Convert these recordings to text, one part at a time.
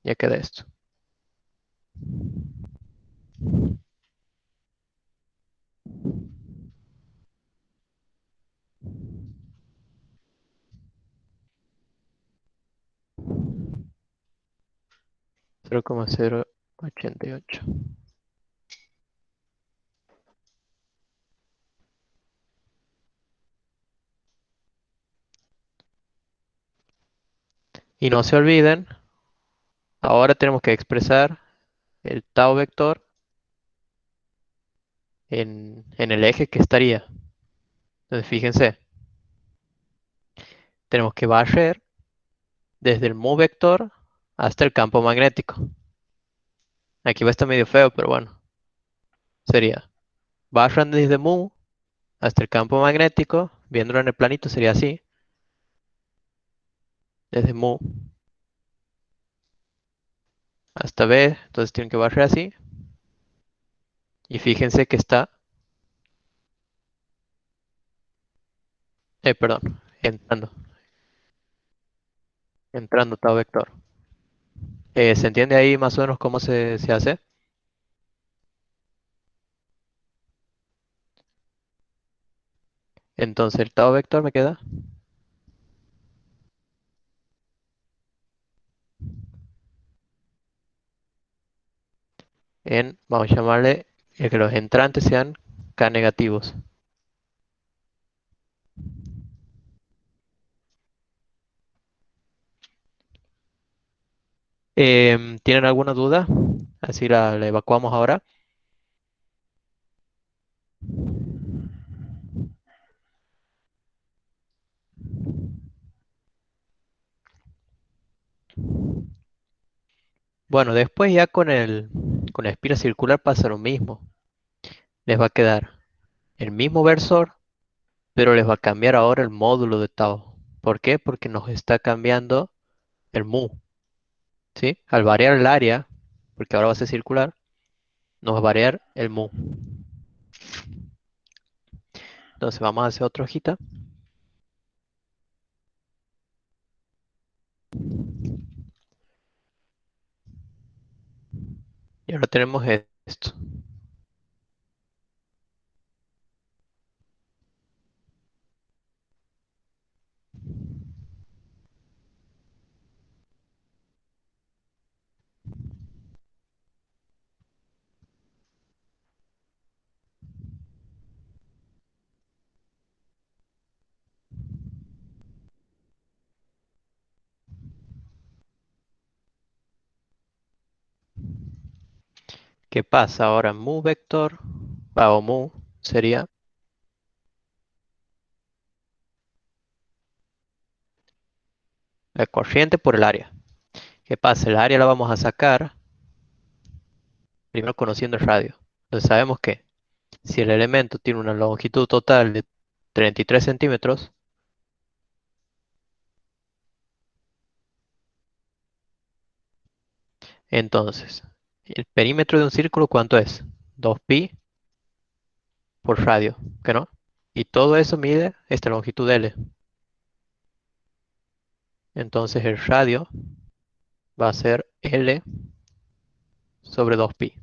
Ya queda esto. 0,088. Y no se olviden, ahora tenemos que expresar el tau vector en el eje que estaría. Entonces fíjense, tenemos que barrer desde el mu vector hasta el campo magnético. Aquí va a estar medio feo, pero bueno, sería barran desde mu hasta el campo magnético, viéndolo en el planito sería así, desde mu hasta B, entonces tienen que barrer así, y fíjense que está, perdón, entrando tau vector. ¿Se entiende ahí más o menos cómo se hace? Entonces el tau vector me queda vamos a llamarle, que los entrantes sean K negativos. ¿Tienen alguna duda? Así la evacuamos ahora. Bueno, después ya con la espira circular pasa lo mismo. Les va a quedar el mismo versor, pero les va a cambiar ahora el módulo de tau. ¿Por qué? Porque nos está cambiando el mu, ¿sí? Al variar el área, porque ahora va a ser circular, nos va a variar el mu. Entonces vamos a hacer otra hojita. Y ahora tenemos esto. ¿Qué pasa ahora? Mu vector, o mu, sería la corriente por el área. ¿Qué pasa? El área la vamos a sacar primero conociendo el radio. Entonces sabemos que si el elemento tiene una longitud total de 33 centímetros, entonces el perímetro de un círculo, ¿cuánto es? 2pi por radio, ¿que no? Y todo eso mide esta longitud L. Entonces el radio va a ser L sobre 2pi.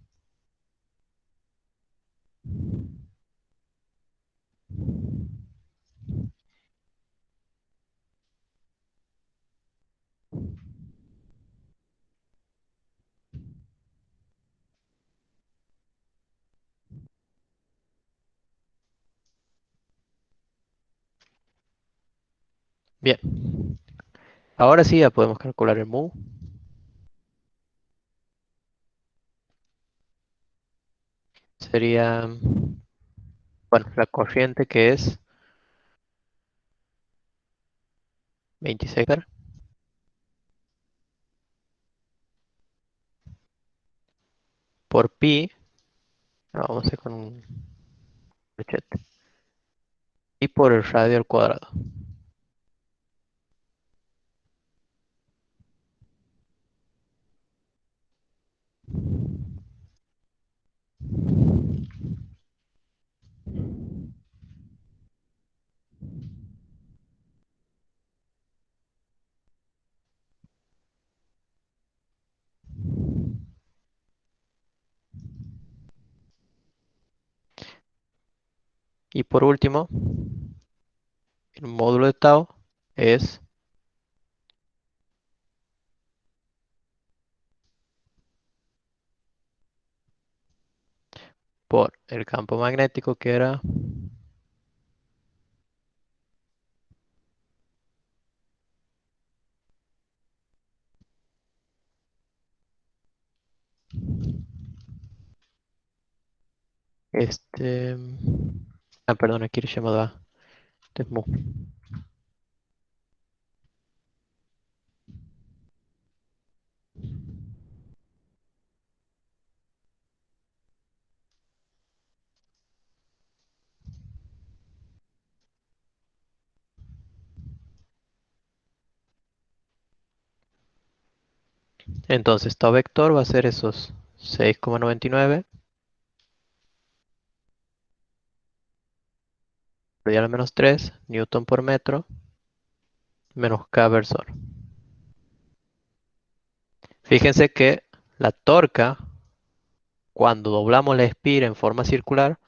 Bien, ahora sí ya podemos calcular el mu. Sería, bueno, la corriente que es 26 por pi. Vamos a hacer con un corchete. Y por el radio al cuadrado. Y por último, el módulo de tau es por el campo magnético que era este... Ah, perdón, aquí le llamado a este es mu. Entonces, tau vector va a ser esos 6,99 radial menos 3 newton por metro menos K versor. Fíjense que la torca, cuando doblamos la espira en forma circular,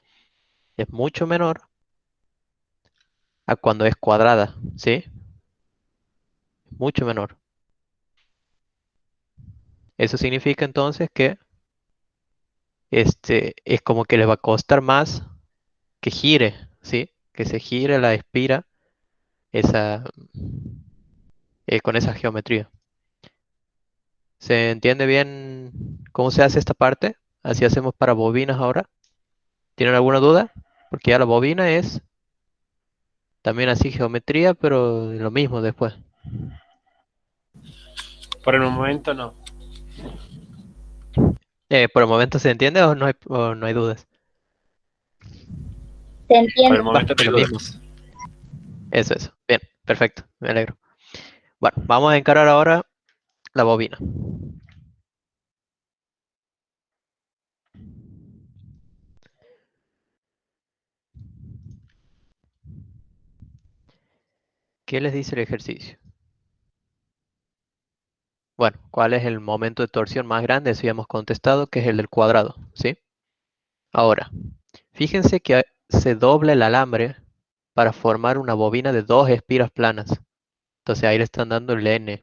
es mucho menor a cuando es cuadrada, ¿sí? Mucho menor. Eso significa entonces que es como que le va a costar más que gire, ¿sí? Que se gire la espira esa, con esa geometría. ¿Se entiende bien cómo se hace esta parte? Así hacemos para bobinas ahora. ¿Tienen alguna duda? Porque ya la bobina es también así geometría, pero lo mismo después. Por el momento no. ¿Por el momento se entiende o no hay dudas? Se Por el entiende. Va, momento no es hay lo mismo. dudas. Eso. Bien, perfecto, me alegro. Bueno, vamos a encarar ahora la bobina. ¿Qué les dice el ejercicio? Bueno, ¿cuál es el momento de torsión más grande? Eso ya hemos contestado, que es el del cuadrado, ¿sí? Ahora, fíjense que se dobla el alambre para formar una bobina de dos espiras planas. Entonces ahí le están dando el N.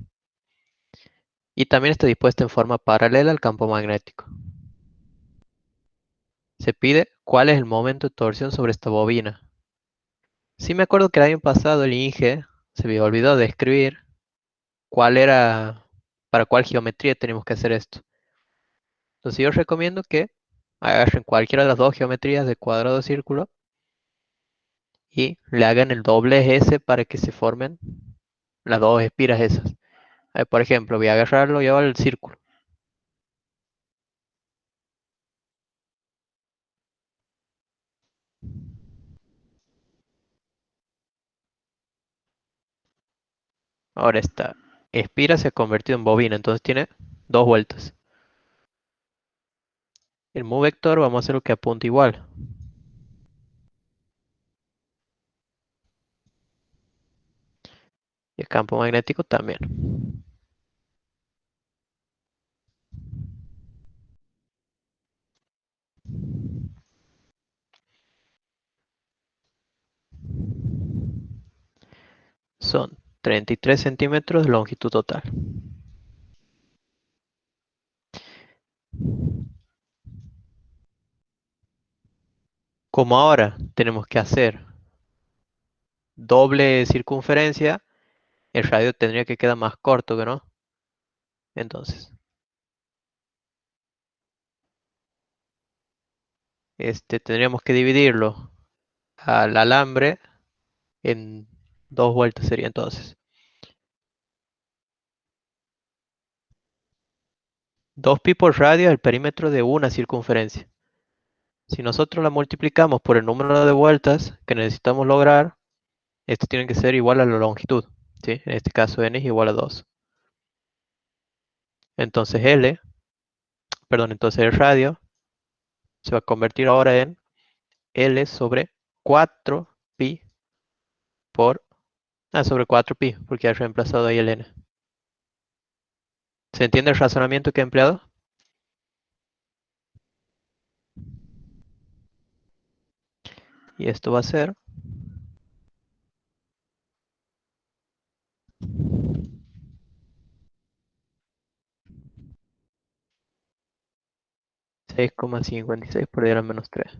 Y también está dispuesta en forma paralela al campo magnético. Se pide cuál es el momento de torsión sobre esta bobina. Sí me acuerdo que el año pasado el Inge se me olvidó de escribir cuál era, para cuál geometría tenemos que hacer esto. Entonces yo recomiendo que agarren cualquiera de las dos geometrías de cuadrado o círculo y le hagan el doble S para que se formen las dos espiras esas. Por ejemplo, voy a agarrarlo y llevar el círculo. Ahora esta espira se ha convertido en bobina, entonces tiene dos vueltas. El mu vector vamos a hacer lo que apunta igual. Y el campo magnético también. Son 33 centímetros de longitud total. Como ahora tenemos que hacer doble circunferencia, el radio tendría que quedar más corto, ¿que no? Entonces, tendríamos que dividirlo al alambre en dos vueltas sería entonces. 2pi por radio es el perímetro de una circunferencia. Si nosotros la multiplicamos por el número de vueltas que necesitamos lograr, esto tiene que ser igual a la longitud, ¿sí? En este caso n es igual a 2. Entonces entonces el radio se va a convertir ahora en L sobre 4pi sobre 4pi, porque ha reemplazado ahí el n. ¿Se entiende el razonamiento que he empleado? Y esto va a ser 6,56 por 10 a la menos 3.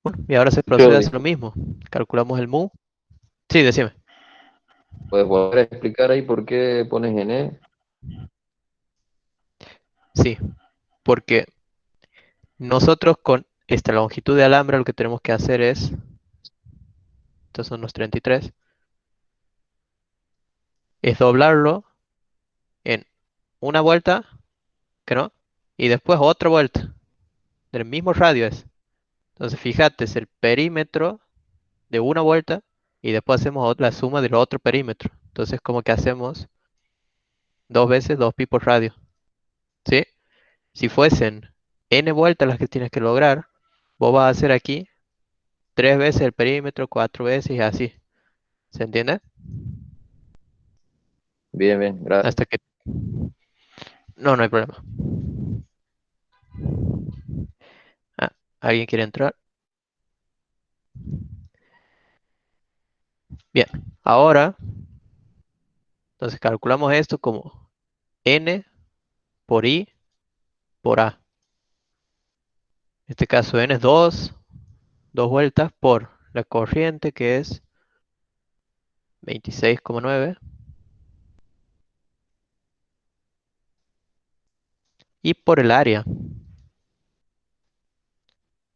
Bueno, y ahora se procede a Jody, hacer lo mismo. Calculamos el mu. Sí, decime. ¿puedes volver a explicar ahí por qué pones N? Sí, porque nosotros con esta longitud de alambre lo que tenemos que hacer es, estos son los 33, es doblarlo en una vuelta, que no, y después otra vuelta, del mismo radio es. Entonces fíjate, es el perímetro de una vuelta y después hacemos la suma del otro perímetro. Entonces como que hacemos dos veces 2pi por radio, ¿sí? Si fuesen n vueltas las que tienes que lograr, vos vas a hacer aquí 3 veces el perímetro, 4 veces y así. ¿Se entiende? Bien, bien, gracias. Hasta que... No, no hay problema. Ah, ¿alguien quiere entrar? Bien, ahora, entonces calculamos esto como n por i por a. En este caso n es 2 vueltas por la corriente que es 26,9 y por el área,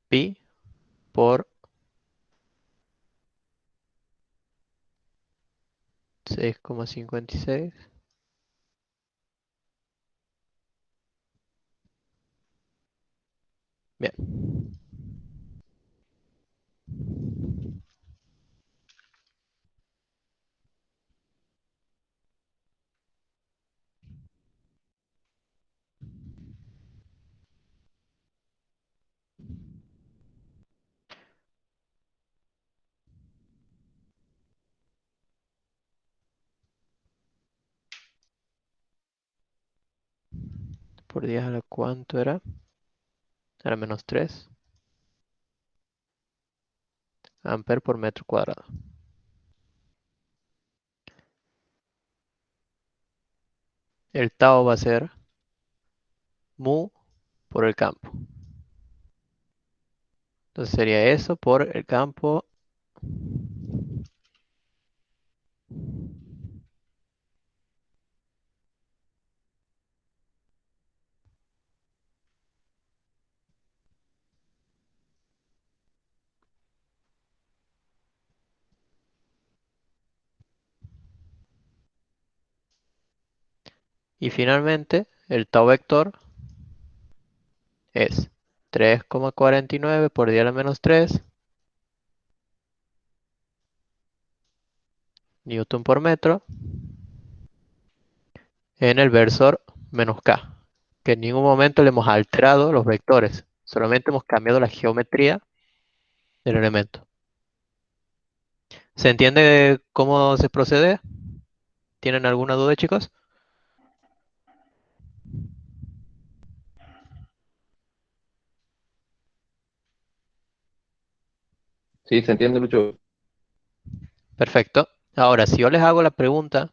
pi por 6,56. Bien, por 10 a la cuánto era, era menos 3 amperes por metro cuadrado. El tau va a ser mu por el campo. Entonces sería eso por el campo. Y finalmente, el tau vector es 3,49 por 10 a la menos 3 newton por metro en el versor menos k, que en ningún momento le hemos alterado los vectores, solamente hemos cambiado la geometría del elemento. ¿Se entiende cómo se procede? ¿Tienen alguna duda, chicos? Sí, ¿se entiende, Lucho? Perfecto. Ahora, si yo les hago la pregunta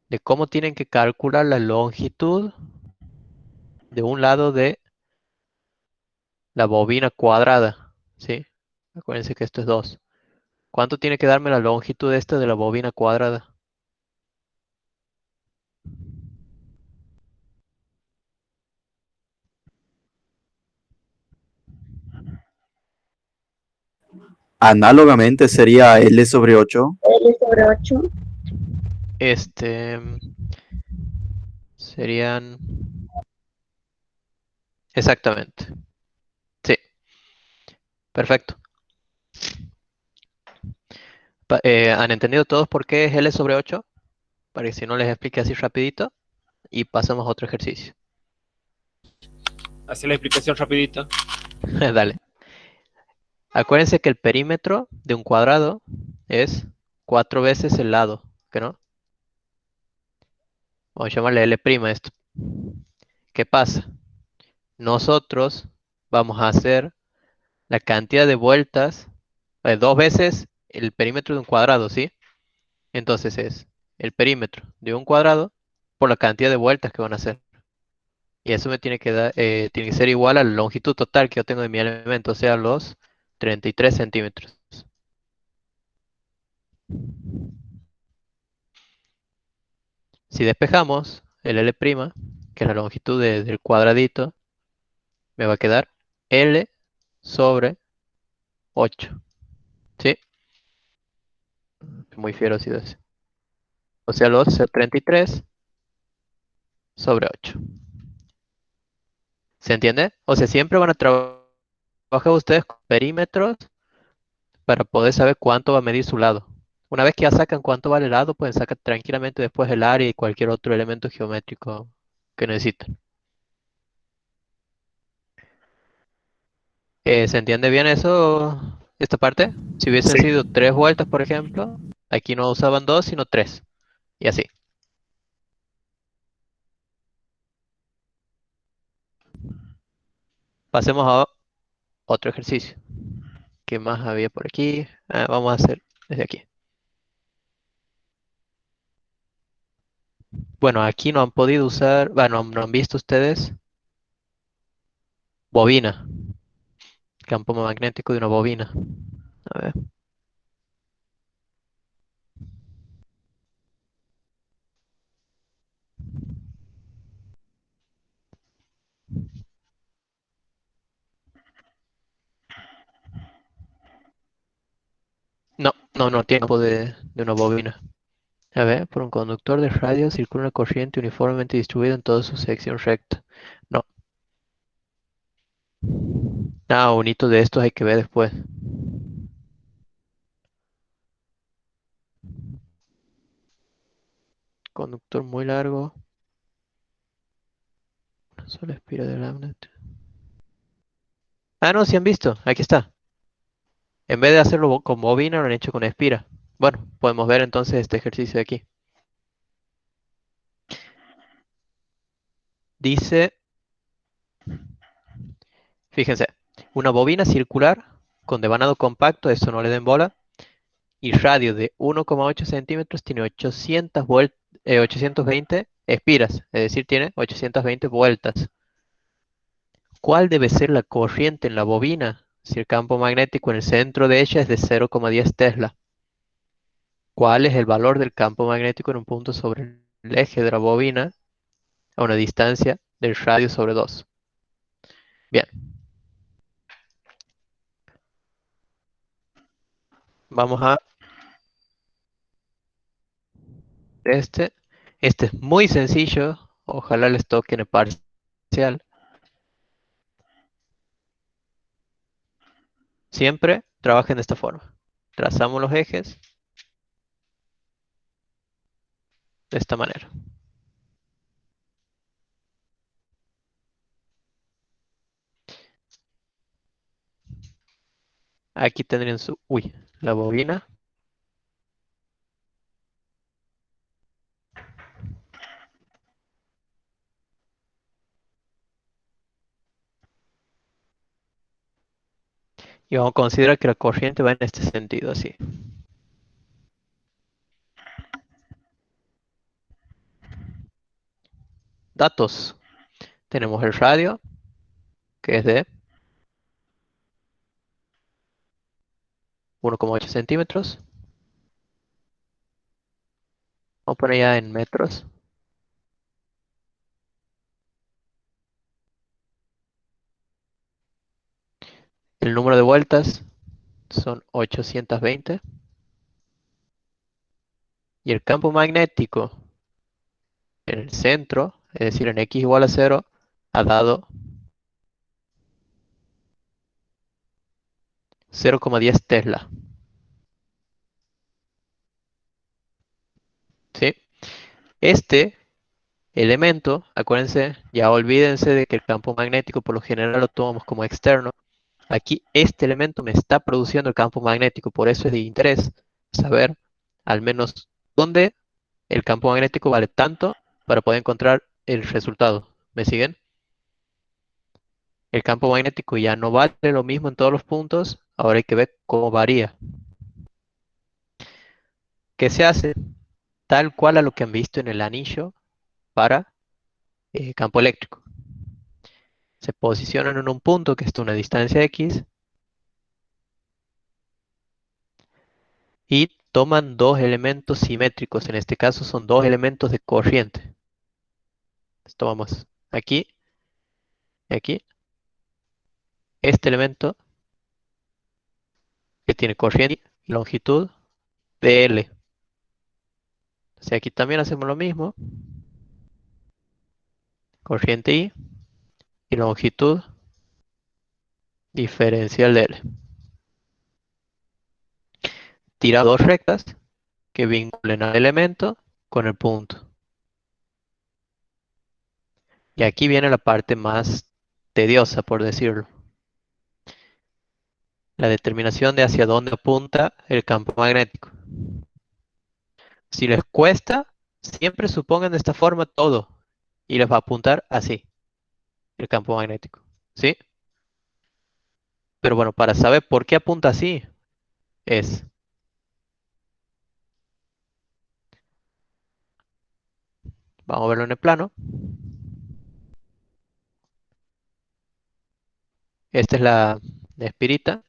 de cómo tienen que calcular la longitud de un lado de la bobina cuadrada, ¿sí? Acuérdense que esto es 2. ¿Cuánto tiene que darme la longitud esta de la bobina cuadrada? Análogamente sería L sobre 8. L sobre 8. Este serían exactamente. Sí, perfecto. ¿Han entendido todos por qué es L sobre 8? Para que si no les explique así rapidito y pasamos a otro ejercicio. Hacer la explicación rapidito. Dale. Acuérdense que el perímetro de un cuadrado es 4 veces el lado, ¿que no? Vamos a llamarle L' a esto. ¿Qué pasa? Nosotros vamos a hacer la cantidad de vueltas, dos veces el perímetro de un cuadrado, ¿sí? Entonces es el perímetro de un cuadrado por la cantidad de vueltas que van a hacer. Y eso me tiene que dar, tiene que ser igual a la longitud total que yo tengo de mi elemento, o sea, los 33 centímetros. Si despejamos el L', que es la longitud del cuadradito, me va a quedar L sobre 8. ¿Sí? Muy fiero ha sido ese. O sea, los 33 sobre 8. ¿Se entiende? O sea, siempre van a trabajar ustedes con perímetros para poder saber cuánto va a medir su lado. Una vez que ya sacan cuánto vale el lado, pueden sacar tranquilamente después el área y cualquier otro elemento geométrico que necesiten. ¿Se entiende bien eso, esta parte? Si hubiesen Sí. sido 3 vueltas, por ejemplo, aquí no usaban 2, sino 3. Y así. Pasemos a otro ejercicio. ¿Qué más había por aquí? Vamos a hacer desde aquí. Bueno, aquí no han podido usar, bueno, no han visto ustedes bobina, campo magnético de una bobina. A ver. No tiene campo de una bobina. A ver, por un conductor de radio circula una corriente uniformemente distribuida en toda su sección recta. No. Un hito de estos hay que ver después. Conductor muy largo. Una sola espira de lámina. No, si han visto. Aquí está. En vez de hacerlo con bobina, lo han hecho con espira. Bueno, podemos ver entonces este ejercicio de aquí. Dice, fíjense, una bobina circular con devanado compacto, eso no le den bola, y radio de 1,8 centímetros tiene 820 espiras, es decir, tiene 820 vueltas. ¿Cuál debe ser la corriente en la bobina si el campo magnético en el centro de ella es de 0,10 Tesla? ¿Cuál es el valor del campo magnético en un punto sobre el eje de la bobina a una distancia del radio sobre 2? Bien, vamos a este. Este es muy sencillo. Ojalá les toque en el parcial. Siempre trabajen de esta forma. Trazamos los ejes de esta manera. Aquí tendrían la bobina. Y vamos a considerar que la corriente va en este sentido, así. Datos. Tenemos el radio, que es de 1,8 centímetros. Vamos a poner ya en metros. El número de vueltas son 820. Y el campo magnético en el centro, es decir, en x igual a 0, ha dado 0,10 Tesla. ¿Sí? Este elemento, acuérdense, ya olvídense de que el campo magnético por lo general lo tomamos como externo. Aquí este elemento me está produciendo el campo magnético, por eso es de interés saber al menos dónde el campo magnético vale tanto para poder encontrar el resultado. ¿Me siguen? El campo magnético ya no vale lo mismo en todos los puntos. Ahora hay que ver cómo varía. ¿Qué se hace? Tal cual a lo que han visto en el anillo para campo eléctrico. Se posicionan en un punto que está a una distancia X y toman dos elementos simétricos. En este caso son dos elementos de corriente. Entonces tomamos aquí y aquí este elemento que tiene corriente y longitud dl. Entonces aquí también hacemos lo mismo. Corriente y longitud diferencial de L. Tira dos rectas que vinculen al elemento con el punto. Y aquí viene la parte más tediosa, por decirlo. La determinación de hacia dónde apunta el campo magnético. Si les cuesta, siempre supongan de esta forma todo y les va a apuntar así el campo magnético. ¿Sí? Pero bueno, para saber por qué apunta así, es, vamos a verlo en el plano. Esta es la espirita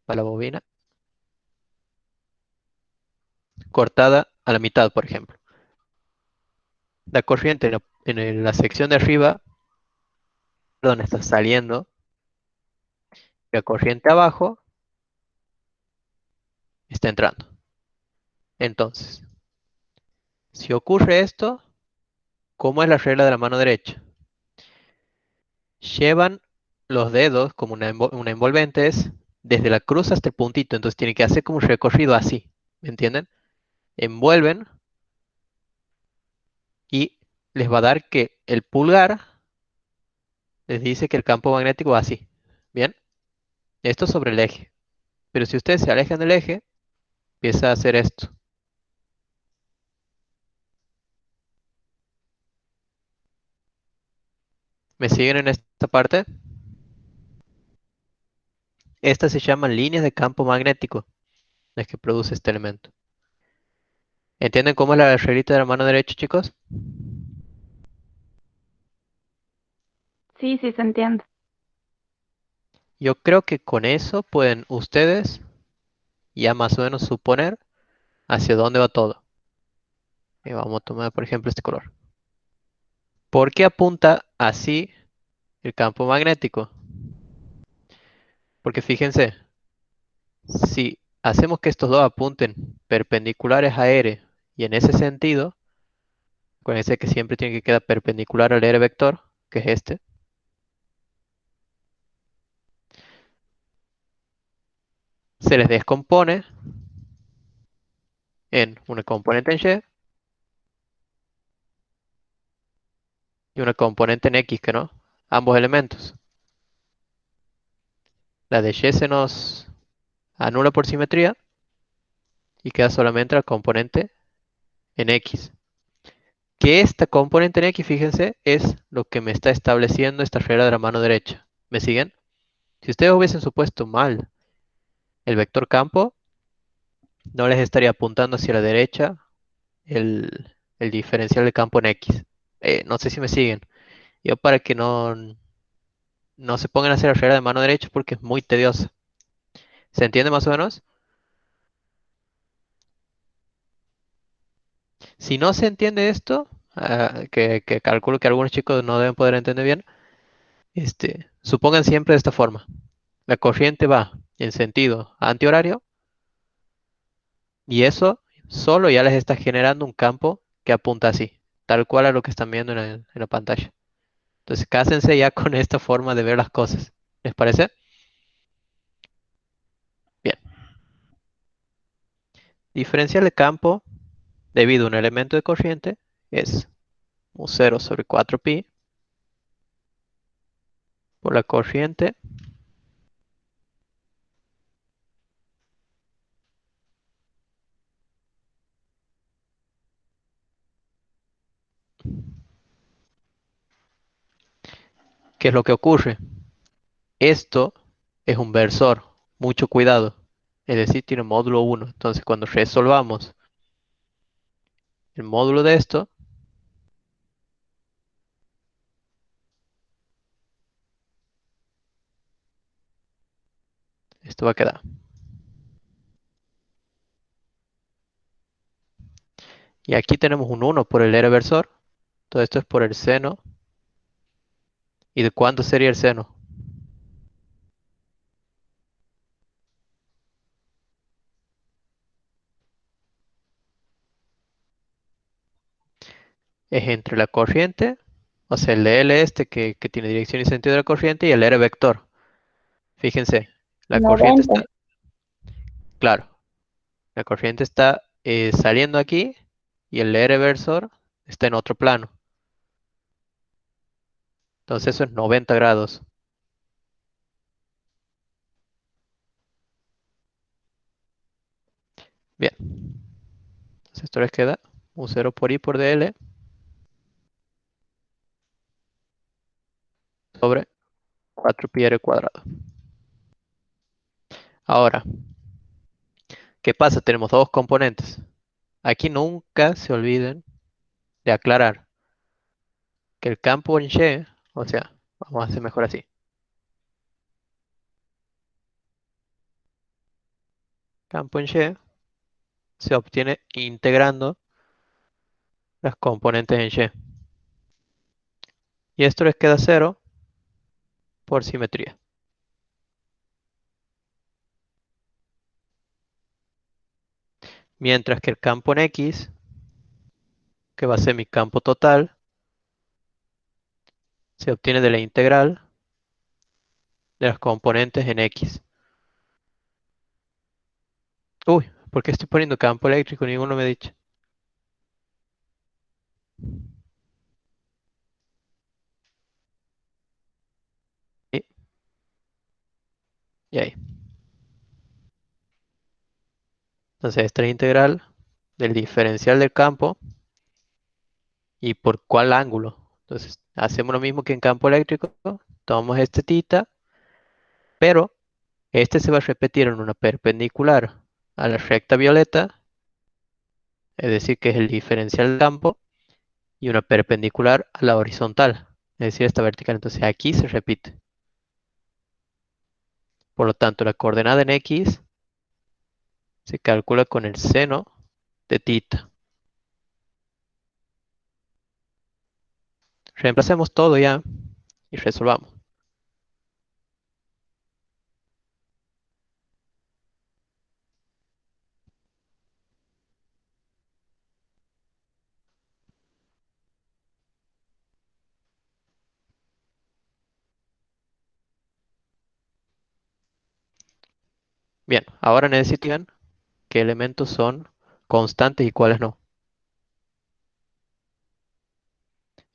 para la bobina, cortada a la mitad, por ejemplo. La corriente la sección de arriba, perdón, está saliendo, la corriente abajo está entrando. Entonces, si ocurre esto, ¿cómo es la regla de la mano derecha? Llevan los dedos como una envolvente es desde la cruz hasta el puntito, entonces tiene que hacer como un recorrido así, ¿me entienden? Envuelven y les va a dar que el pulgar les dice que el campo magnético va así. Bien, esto sobre el eje. Pero si ustedes se alejan del eje, empieza a hacer esto. ¿Me siguen en esta parte? Estas se llaman líneas de campo magnético, las que produce este elemento. ¿Entienden cómo es la reglita de la mano derecha, chicos? Sí, sí, se entiende. Yo creo que con eso pueden ustedes ya más o menos suponer hacia dónde va todo. Y vamos a tomar, por ejemplo, este color. ¿Por qué apunta así el campo magnético? Porque fíjense, si hacemos que estos dos apunten perpendiculares a R y en ese sentido, acuérdense que siempre tiene que quedar perpendicular al R vector, que es este, se les descompone en una componente en Y y una componente en X, que no, ambos elementos. La de Y se nos anula por simetría y queda solamente la componente en X. Que esta componente en X, fíjense, es lo que me está estableciendo esta regla de la mano derecha. ¿Me siguen? Si ustedes hubiesen supuesto mal el vector campo, no les estaría apuntando hacia la derecha el diferencial de campo en X. No sé si me siguen. Yo para que no se pongan a hacer la regla de mano derecha porque es muy tediosa. ¿Se entiende más o menos? Si no se entiende esto, que calculo que algunos chicos no deben poder entender bien, supongan siempre de esta forma. La corriente va en sentido antihorario y eso solo ya les está generando un campo que apunta así, tal cual a lo que están viendo en la pantalla. Entonces, cásense ya con esta forma de ver las cosas. ¿Les parece? Bien. Diferencial de campo debido a un elemento de corriente es un 0 sobre 4pi por la corriente ¿Qué es lo que ocurre? Esto es un versor, mucho cuidado. Es decir, tiene módulo 1. Entonces, cuando resolvamos el módulo de esto va a quedar. Y aquí tenemos un 1 por el versor. Todo esto es por el seno. ¿Y de cuánto sería el seno? Es entre la corriente, o sea, el de L este que tiene dirección y sentido de la corriente, y el R vector. Fíjense, la corriente 90. está, claro, la corriente está saliendo aquí y el R versor está en otro plano. Entonces eso es 90 grados. Bien, entonces esto les queda un 0 por I por dl sobre 4 pi r cuadrado. Ahora, ¿qué pasa? Tenemos dos componentes. Aquí nunca se olviden de aclarar que el campo en Y, o sea, vamos a hacer mejor así. Campo en Y se obtiene integrando las componentes en Y. Y esto les queda 0 por simetría. Mientras que el campo en X, que va a ser mi campo total, se obtiene de la integral de las componentes en X. Uy, ¿por qué estoy poniendo campo eléctrico? Ninguno me ha dicho. Y, y ahí. Entonces esta es la integral del diferencial del campo y por cuál ángulo. Entonces hacemos lo mismo que en campo eléctrico. Tomamos este θ, pero este se va a repetir en una perpendicular a la recta violeta, es decir, que es el diferencial del campo, y una perpendicular a la horizontal, es decir, esta vertical. Entonces aquí se repite. Por lo tanto, la coordenada en X se calcula con el seno de θ. Reemplacemos todo ya y resolvamos. Bien, ahora necesitan qué elementos son constantes y cuáles no.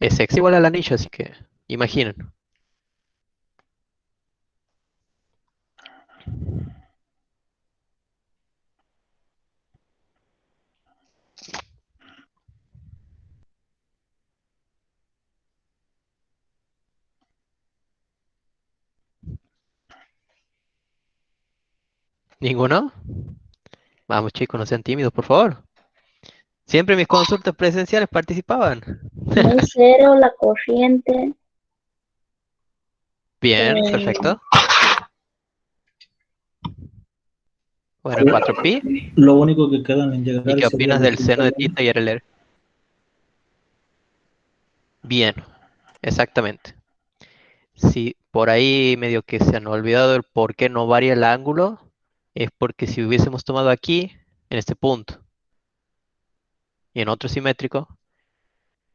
Es x igual al anillo, así que imaginen. ¿Ninguno? Vamos chicos, no sean tímidos, por favor. Siempre en mis consultas presenciales participaban. Muy cero la corriente. Bien, eh, perfecto. Bueno, 4pi. Lo único que queda en la ¿Y integral qué sería opinas la del quinta seno de ley. θ y RLR? Bien, exactamente. Si por ahí medio que se han olvidado el por qué no varía el ángulo, es porque si hubiésemos tomado aquí, en este punto, y en otro simétrico,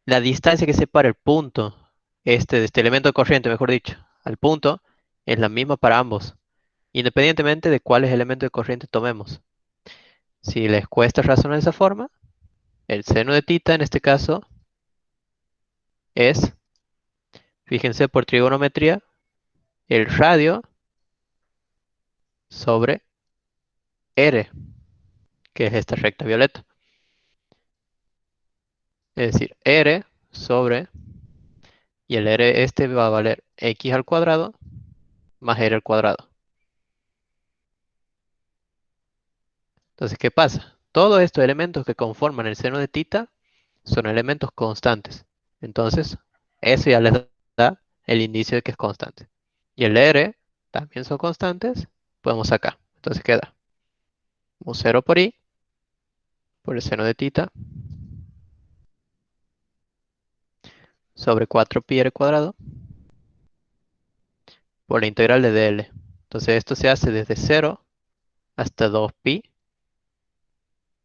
la distancia que separa el punto, de este elemento de corriente, mejor dicho, al punto, es la misma para ambos, independientemente de cuáles elementos de corriente tomemos. Si les cuesta razonar de esa forma, el seno de θ en este caso es, fíjense por trigonometría, el radio sobre R, que es esta recta violeta. Es decir, R sobre Y el r este va a valer x al cuadrado más r al cuadrado. Entonces, ¿qué pasa? Todos estos elementos que conforman el seno de tita son elementos constantes. Entonces, eso ya les da el indicio de que es constante. Y el r también son constantes, podemos sacar. Entonces queda mu 0 por i, por el seno de tita, sobre 4pi r cuadrado, por la integral de dl. Entonces esto se hace desde 0 hasta 2pi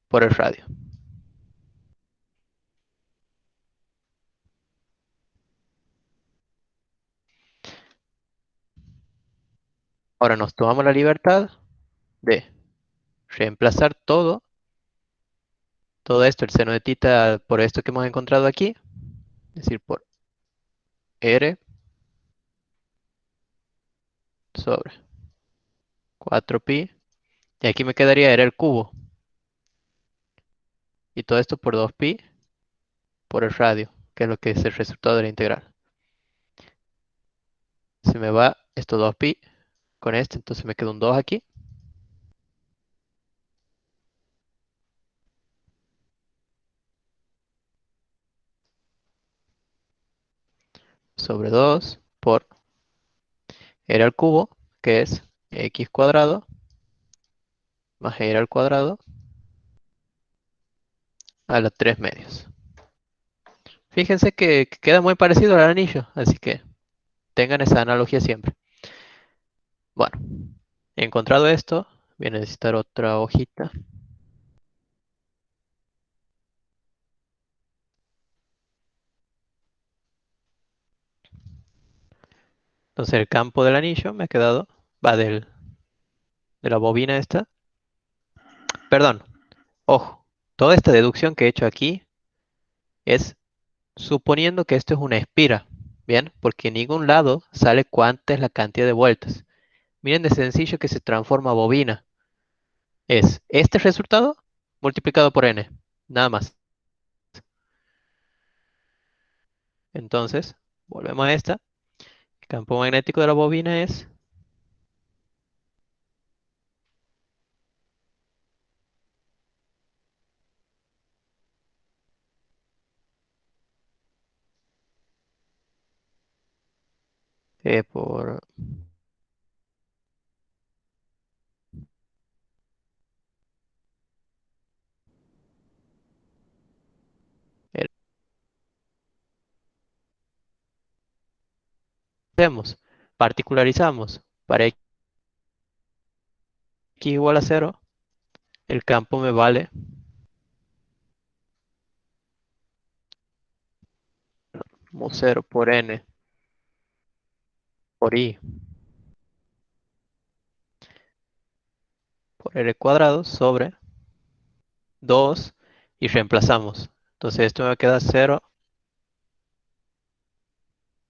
por el radio. Ahora nos tomamos la libertad de reemplazar todo esto, el seno de tita, por esto que hemos encontrado aquí, es decir, por r sobre 4pi, y aquí me quedaría r al cubo, y todo esto por 2pi por el radio, que es lo que es el resultado de la integral. Se me va esto 2pi con este, entonces me queda un 2 aquí, sobre 2 por r al cubo, que es x cuadrado más r al cuadrado a la 3 medios. Fíjense que queda muy parecido al anillo, así que tengan esa analogía siempre. Bueno, encontrado esto, voy a necesitar otra hojita. Entonces el campo del anillo me ha quedado, va de la bobina esta. Perdón, ojo, toda esta deducción que he hecho aquí es suponiendo que esto es una espira, ¿bien? Porque en ningún lado sale cuánta es la cantidad de vueltas. Miren de sencillo que se transforma a bobina. Es este resultado multiplicado por n, nada más. Entonces, volvemos a esta. El campo magnético de la bobina es por... Hacemos, particularizamos. Para x igual a 0, el campo me vale mu 0 por n por i por r cuadrado sobre 2 y reemplazamos. Entonces esto me queda 0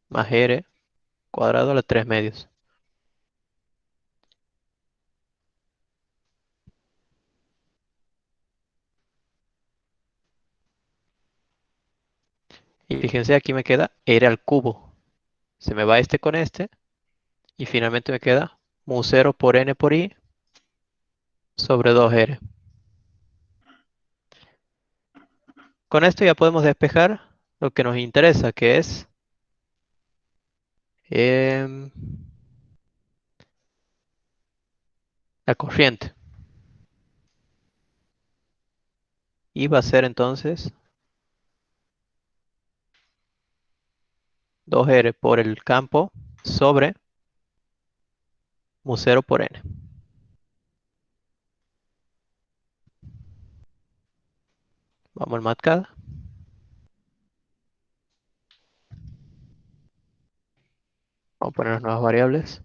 más r cuadrado a la 3 medios. Y fíjense, aquí me queda r al cubo. Se me va este con este. Y finalmente me queda mu 0 por n por i sobre 2r. Con esto ya podemos despejar lo que nos interesa, que es em, la corriente. Y va a ser entonces 2r por el campo sobre mu 0 por n. Vamos al MATCAD. Vamos a poner las nuevas variables.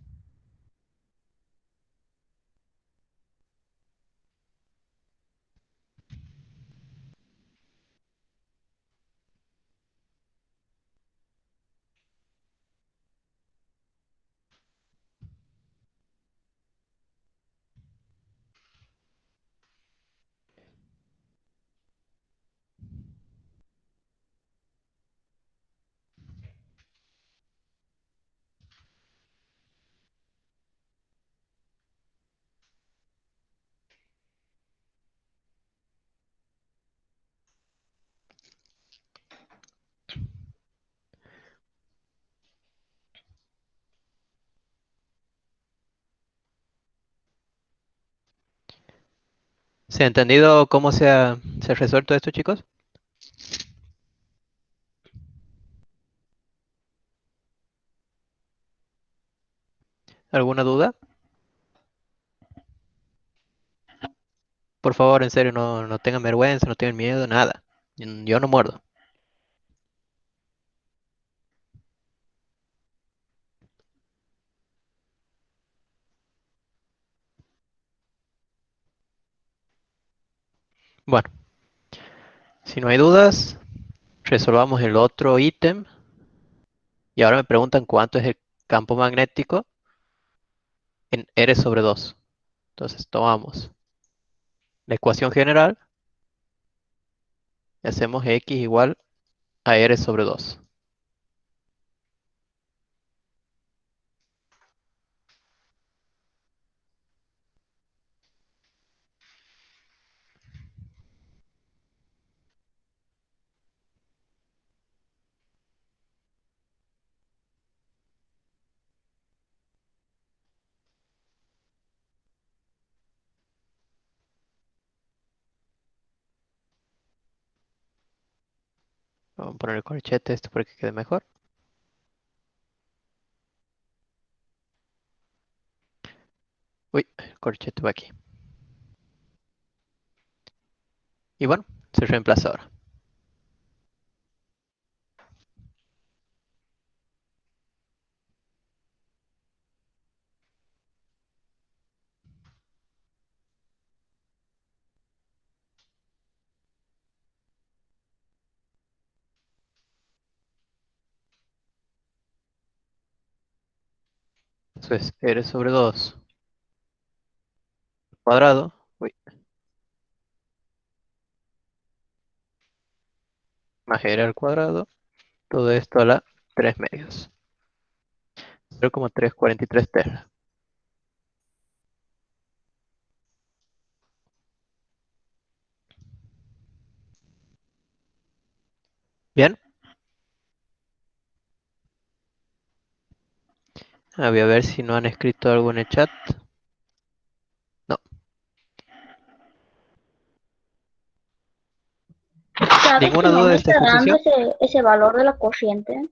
¿Se ha entendido cómo se ha resuelto esto, chicos? ¿Alguna duda? Por favor, en serio, no tengan vergüenza, no tengan miedo, nada. Yo no muerdo. Bueno, si no hay dudas, resolvamos el otro ítem. Y ahora me preguntan cuánto es el campo magnético en R sobre 2. Entonces tomamos la ecuación general y hacemos X igual a R sobre 2. Vamos a poner el corchete esto para que quede mejor. Uy, el corchete va aquí. Y bueno, se reemplaza ahora. Eso es R sobre 2 cuadrado. Uy, más R al cuadrado. Todo esto a la 3 medios. 0,343 Tesla. Bien, voy a ver si no han escrito algo en el chat. No, ¿Sabes que ninguna no duda de me este está dando ejercicio. ese valor de la corriente?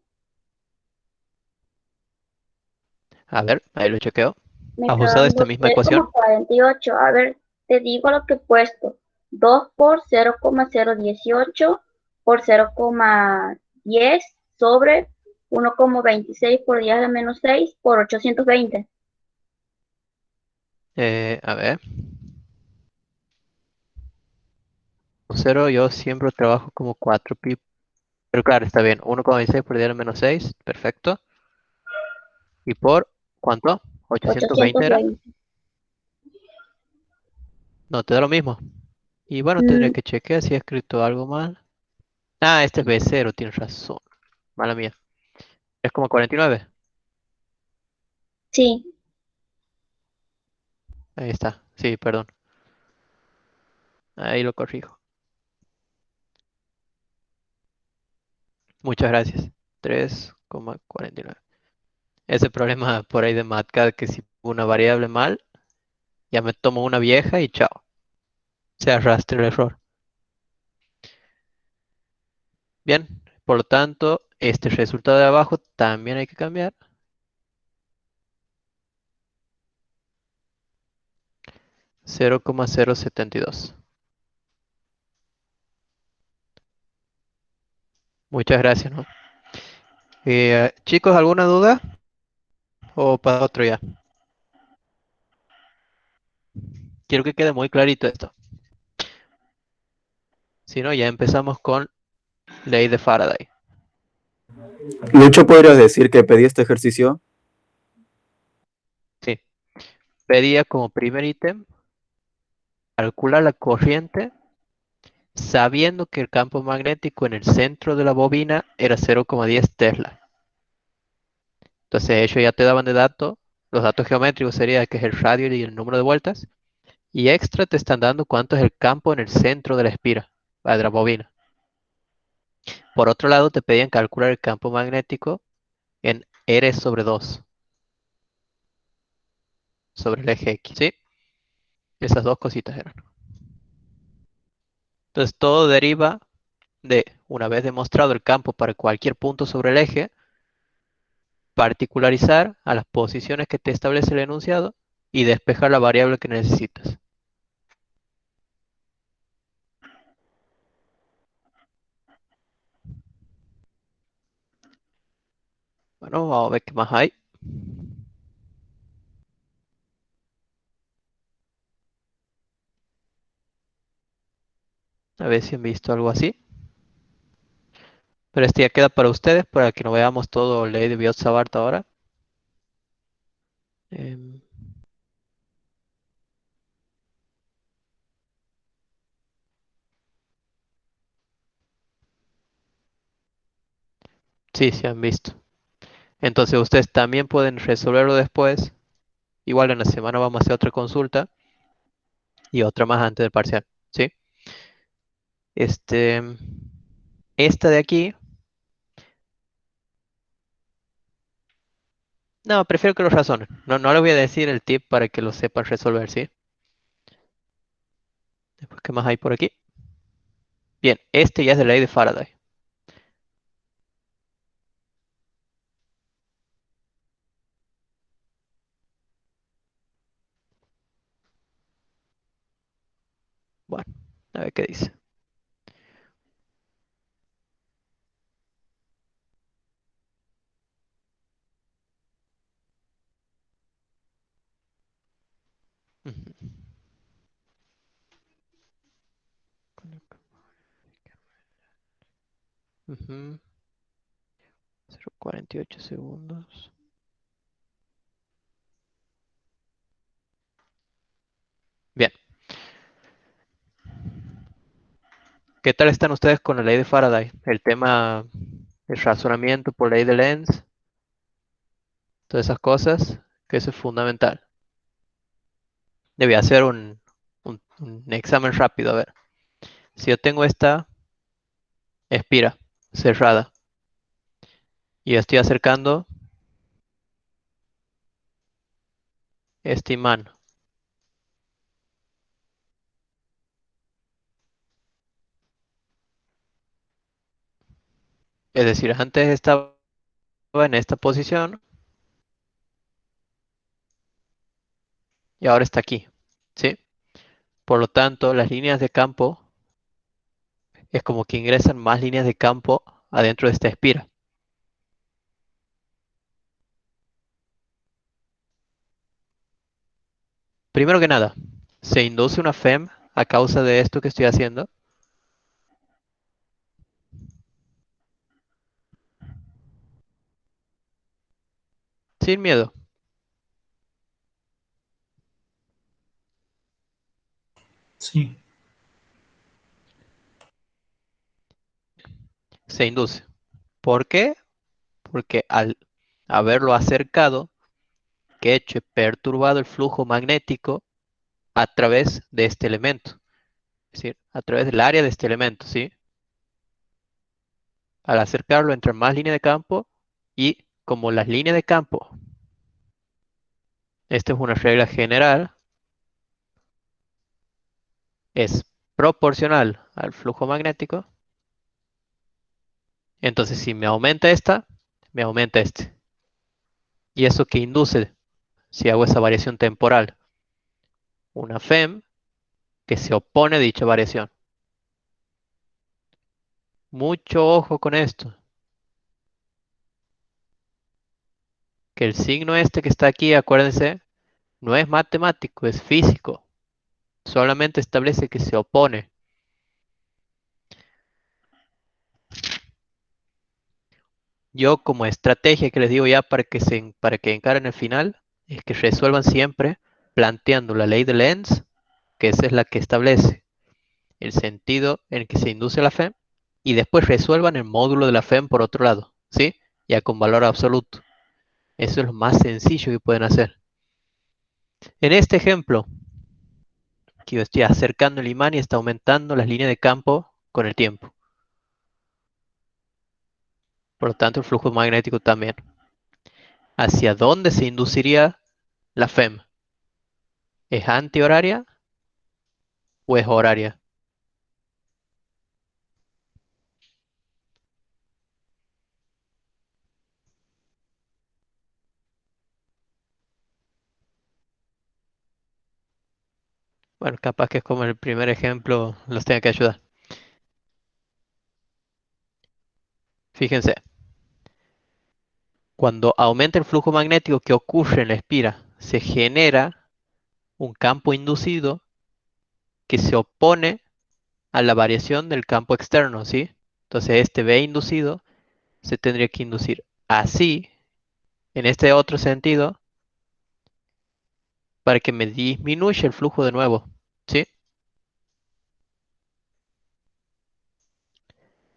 A ver, ahí lo chequeo. Me ¿Has está usado esta dando misma ecuación? 0,48. A ver, te digo lo que he puesto. 2 por 0,018 por 0,10 sobre 1,26 por 10 a la menos 6 por 820. A ver. 0, yo siempre trabajo como 4 pi. Pero claro, está bien. 1,26 por 10 a la menos 6. Perfecto. ¿Y por cuánto? 820 era. 820. No, te da lo mismo. Y bueno, tendría Mm, que chequear si he escrito algo mal. Ah, este es B0, tienes razón. Mala mía. Es como 49. sí. Ahí está. Sí, perdón. Ahí lo corrijo. Muchas gracias. 3,49. Ese problema por ahí de MATCAD que si pongo una variable mal, ya me tomo una vieja y chao. Se arrastra el error. Bien, por lo tanto, este resultado de abajo también hay que cambiar. 0,072. Muchas gracias, ¿no? Chicos, ¿alguna duda? ¿O para otro ya? Quiero que quede muy clarito esto. Si no, ya empezamos con ley de Faraday. Lucho, ¿podrías decir que pedí este ejercicio? Sí, pedía como primer ítem calcular la corriente sabiendo que el campo magnético en el centro de la bobina era 0,10 Tesla. Entonces ellos ya te daban de datos, los datos geométricos sería que es el radio y el número de vueltas, y extra te están dando cuánto es el campo en el centro de la espira, de la bobina. Por otro lado, te pedían calcular el campo magnético en R sobre 2, sobre el eje X, ¿sí? Esas dos cositas eran. Entonces todo deriva de, una vez demostrado el campo para cualquier punto sobre el eje, particularizar a las posiciones que te establece el enunciado y despejar la variable que necesitas. Bueno, vamos a ver qué más hay. A ver si han visto algo así. Pero este ya queda para ustedes, para que no veamos todo ley de Biot-Savart ahora. Em, sí, sí han visto. Entonces ustedes también pueden resolverlo después. Igual en la semana vamos a hacer otra consulta y otra más antes del parcial, ¿sí? Este, esta de aquí, no, prefiero que lo razonen. No, no les voy a decir el tip para que lo sepan resolver, ¿sí? Después, ¿qué más hay por aquí? Bien, este ya es de la ley de Faraday. Bueno, a ver qué dice. Ujú. Ujú. 0,48 segundos. Bien, ¿qué tal están ustedes con la ley de Faraday? El tema, el razonamiento por ley de Lenz, todas esas cosas, que eso es fundamental. Debí hacer un examen rápido, a ver. Si yo tengo esta espira cerrada y estoy acercando este imán, es decir, antes estaba en esta posición y ahora está aquí, ¿sí? Por lo tanto, las líneas de campo es como que ingresan más líneas de campo adentro de esta espira. Primero que nada, se induce una FEM a causa de esto que estoy haciendo. Sin miedo, Sí, se induce. ¿Por qué? Porque al haberlo acercado, que he hecho, he perturbado el flujo magnético a través de este elemento. Es decir, a través del área de este elemento, ¿sí? Al acercarlo entran más líneas de campo y como las líneas de campo, esta es una regla general, es proporcional al flujo magnético, entonces si me aumenta esta, me aumenta este. ¿Y eso que induce si hago esa variación temporal? Una FEM que se opone a dicha variación. Mucho ojo con esto, que el signo este que está aquí, acuérdense, no es matemático, es físico. Solamente establece que se opone. Yo como estrategia que les digo ya para que encaren el final, es que resuelvan siempre planteando la ley de Lenz, que esa es la que establece el sentido en el que se induce la FEM, y después resuelvan el módulo de la FEM por otro lado, ¿sí? Ya con valor absoluto. Eso es lo más sencillo que pueden hacer. En este ejemplo, que yo estoy acercando el imán y está aumentando las líneas de campo con el tiempo. Por lo tanto, el flujo magnético también. ¿Hacia dónde se induciría la FEM? ¿Es antihoraria o es horaria? Bueno, capaz que es como el primer ejemplo, los tenga que ayudar. Fíjense, cuando aumenta el flujo magnético que ocurre en la espira, se genera un campo inducido que se opone a la variación del campo externo, ¿sí? Entonces este B inducido se tendría que inducir así, en este otro sentido, para que me disminuya el flujo de nuevo, ¿sí?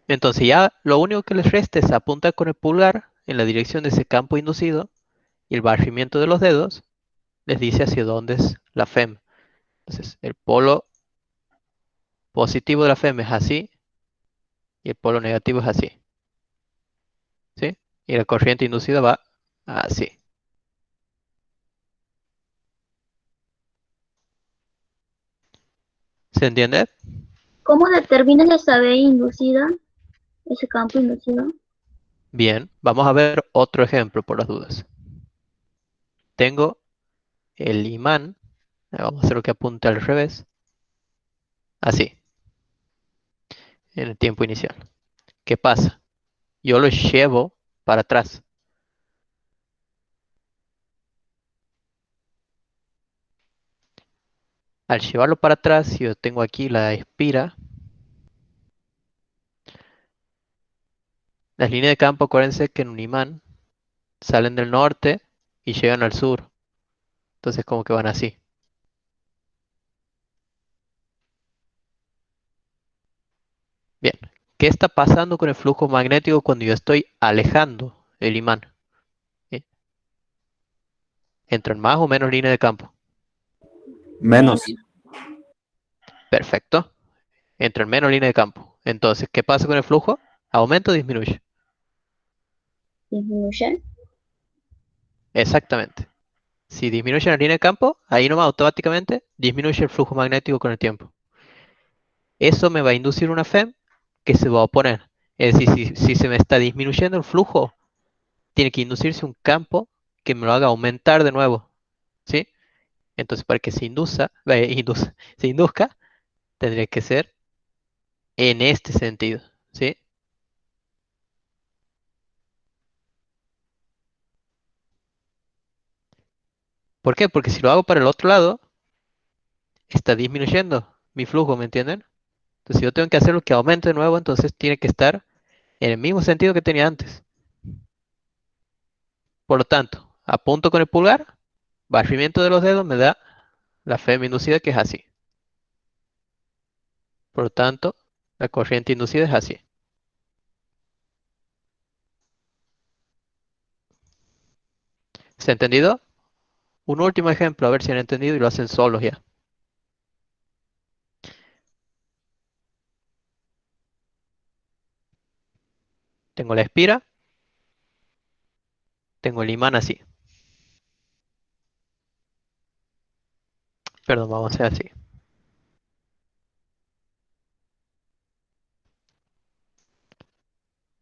Entonces ya lo único que les resta es apuntar con el pulgar en la dirección de ese campo inducido y el barrimiento de los dedos les dice hacia dónde es la FEM. Entonces el polo positivo de la FEM es así y el polo negativo es así, ¿sí? Y la corriente inducida va así. ¿Se entiende? ¿Cómo determinas esa B inducida, ese campo inducido? Bien, vamos a ver otro ejemplo por las dudas. Tengo el imán, vamos a hacer lo que apunte al revés, así, en el tiempo inicial. ¿Qué pasa? Yo lo llevo para atrás. Al llevarlo para atrás, yo tengo aquí la espira. Las líneas de campo, acuérdense que en un imán salen del norte y llegan al sur. Entonces como que van así. Bien. ¿Qué está pasando con el flujo magnético cuando yo estoy alejando el imán? ¿Sí? ¿Entran más o menos líneas de campo? Menos. Perfecto. Entran menos líneas de campo. Entonces, ¿qué pasa con el flujo? ¿Aumenta o disminuye? Disminuye. Exactamente. Si disminuye la línea de campo, ahí nomás automáticamente disminuye el flujo magnético con el tiempo. Eso me va a inducir una FEM que se va a oponer. Es decir, si se me está disminuyendo el flujo, tiene que inducirse un campo que me lo haga aumentar de nuevo, ¿sí? Entonces, para que se induzca, tendría que ser en este sentido, ¿sí? ¿Por qué? Porque si lo hago para el otro lado, está disminuyendo mi flujo, ¿me entienden? Entonces, si yo tengo que hacerlo que aumente de nuevo, entonces tiene que estar en el mismo sentido que tenía antes. Por lo tanto, apunto con el pulgar, barrimiento de los dedos me da la FEM inducida que es así. Por lo tanto, la corriente inducida es así. ¿Se ha entendido? Un último ejemplo, a ver si han entendido y lo hacen solos ya. Tengo la espira, tengo el imán así. Perdón, vamos a hacer así.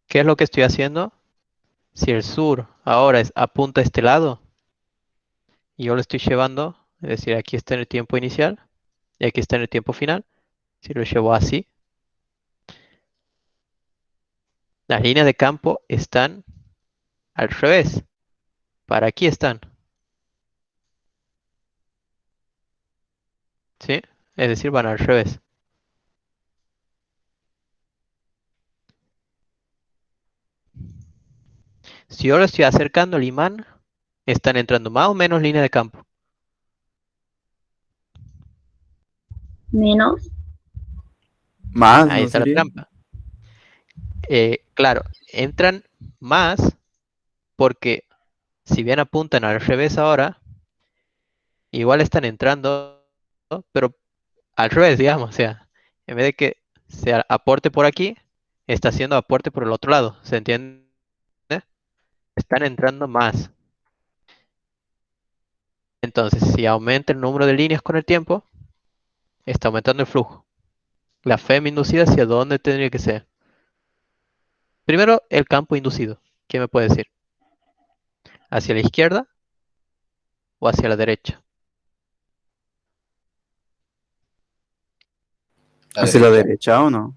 ¿Qué es lo que estoy haciendo? Si el sur ahora apunta a este lado y yo lo estoy llevando, es decir, aquí está en el tiempo inicial y aquí está en el tiempo final. Si lo llevo así, las líneas de campo están al revés. Para aquí están, ¿sí? Es decir, van al revés. Si yo lo estoy acercando al imán, están entrando más o menos líneas de campo. Menos. Más, Ahí ¿no está la sería? trampa. Claro, entran más porque si bien apuntan al revés ahora, igual están entrando, ¿no? Pero al revés, digamos, o sea, en vez de que se aporte por aquí, está haciendo aporte por el otro lado, ¿se entiende? Están entrando más. Entonces, si aumenta el número de líneas con el tiempo, está aumentando el flujo. La FEM inducida hacia dónde tendría que ser. Primero, el campo inducido. ¿Qué me puede decir? ¿Hacia la izquierda o hacia la derecha? La ¿Hacia la derecha. derecha o no?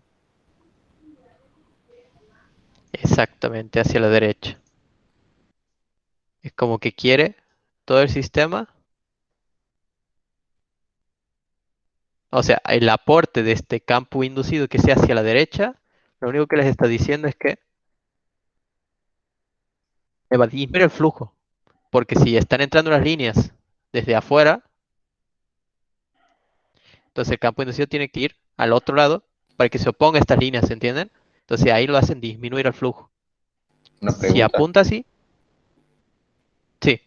Exactamente, hacia la derecha. Es como que quiere todo el sistema. O sea, el aporte de este campo inducido que sea hacia la derecha, lo único que les está diciendo es que me va a disminuir el flujo. Porque si están entrando las líneas desde afuera, entonces el campo inducido tiene que ir al otro lado para que se oponga a estas líneas, ¿se entienden? Entonces ahí lo hacen disminuir el flujo. Una Si pregunta. apunta así, sí,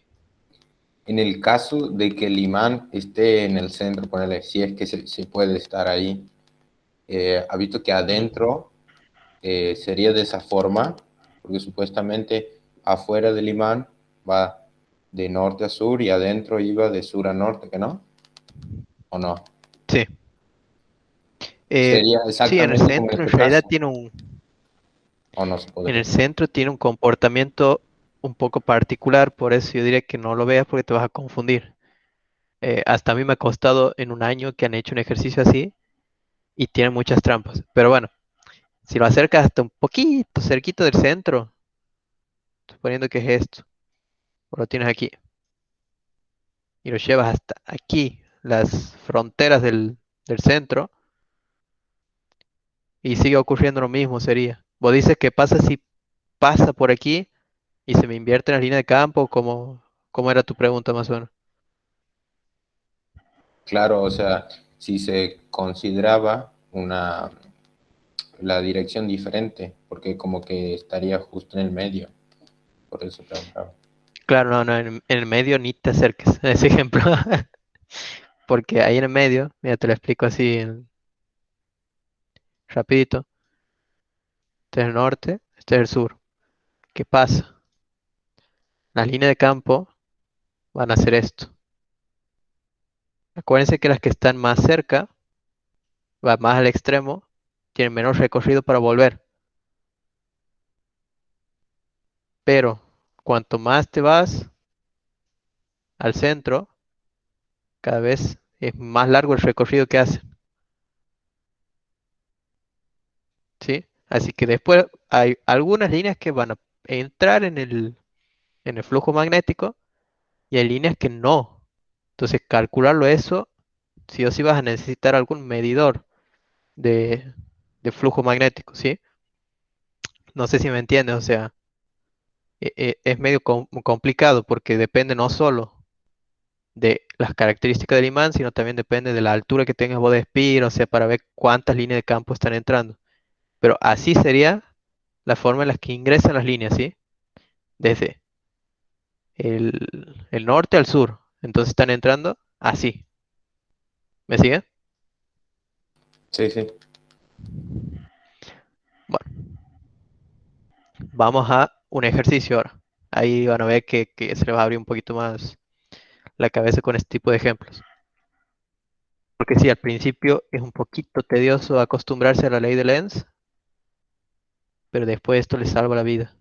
En el caso de que el imán esté en el centro, ponele, si es que se puede estar ahí, ha visto que adentro sería de esa forma, porque supuestamente afuera del imán va de norte a sur y adentro iba de sur a norte, ¿que no? ¿O no? sí. Eh, Sería sí, en el exactamente como en centro en este realidad caso, tiene un, o no se en el podría. centro tiene un comportamiento un poco particular, por eso yo diría que no lo veas porque te vas a confundir. Hasta a mí me ha costado en un año que han hecho un ejercicio así y tiene muchas trampas. Pero bueno, si lo acercas hasta un poquito cerquito del centro, suponiendo que es esto, o lo tienes aquí, y lo llevas hasta aquí, las fronteras del centro, y sigue ocurriendo lo mismo, sería. Vos dices que pasa si pasa por aquí y se me invierte en la línea de campo, ¿cómo era tu pregunta más o menos? Claro, o sea, si se consideraba la dirección diferente, porque como que estaría justo en el medio, por eso preguntaba. Claro, no, no, en el medio ni te acerques a ese ejemplo, porque ahí en el medio, mira, te lo explico así rapidito, este es el norte, este es el sur. ¿Qué pasa? Las líneas de campo van a hacer esto. Acuérdense que las que están más cerca, va más al extremo, tienen menos recorrido para volver. Pero cuanto más te vas al centro, cada vez es más largo el recorrido que hacen, ¿sí? Así que después hay algunas líneas que van a entrar en el flujo magnético y hay líneas que no. Entonces, calcularlo eso, sí o sí vas a necesitar algún medidor de, de flujo magnético, ¿sí? No sé si me entiendes, o sea, es medio complicado porque depende no solo de las características del imán, sino también depende de la altura que tengas vos de espira, o sea, para ver cuántas líneas de campo están entrando. Pero así sería la forma en la que ingresan las líneas, ¿sí? Desde el norte al sur. Entonces están entrando así. ¿Me siguen? Sí, sí. Bueno, vamos a un ejercicio ahora. Ahí van a ver que se les va a abrir un poquito más la cabeza con este tipo de ejemplos. Porque sí, al principio es un poquito tedioso acostumbrarse a la ley de Lenz, pero después esto les salva la vida.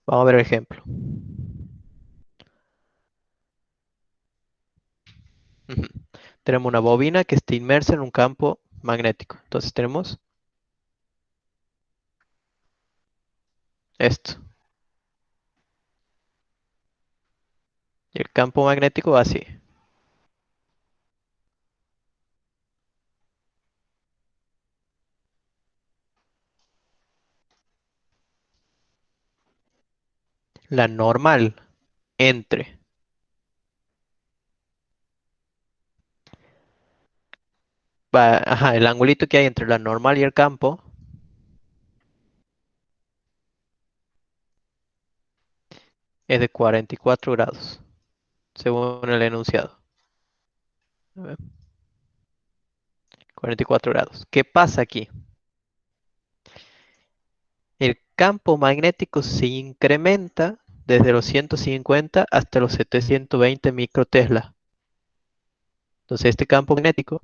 Vamos a ver el ejemplo. Ujú. Tenemos una bobina que está inmersa en un campo magnético. Entonces tenemos esto. Y el campo magnético va así. La normal entre, ajá, el angulito que hay entre la normal y el campo es de 44 grados, según el enunciado. A ver, 44 grados. ¿Qué pasa aquí? El campo magnético se incrementa desde los 150 hasta los 720 microtesla. Entonces este campo magnético,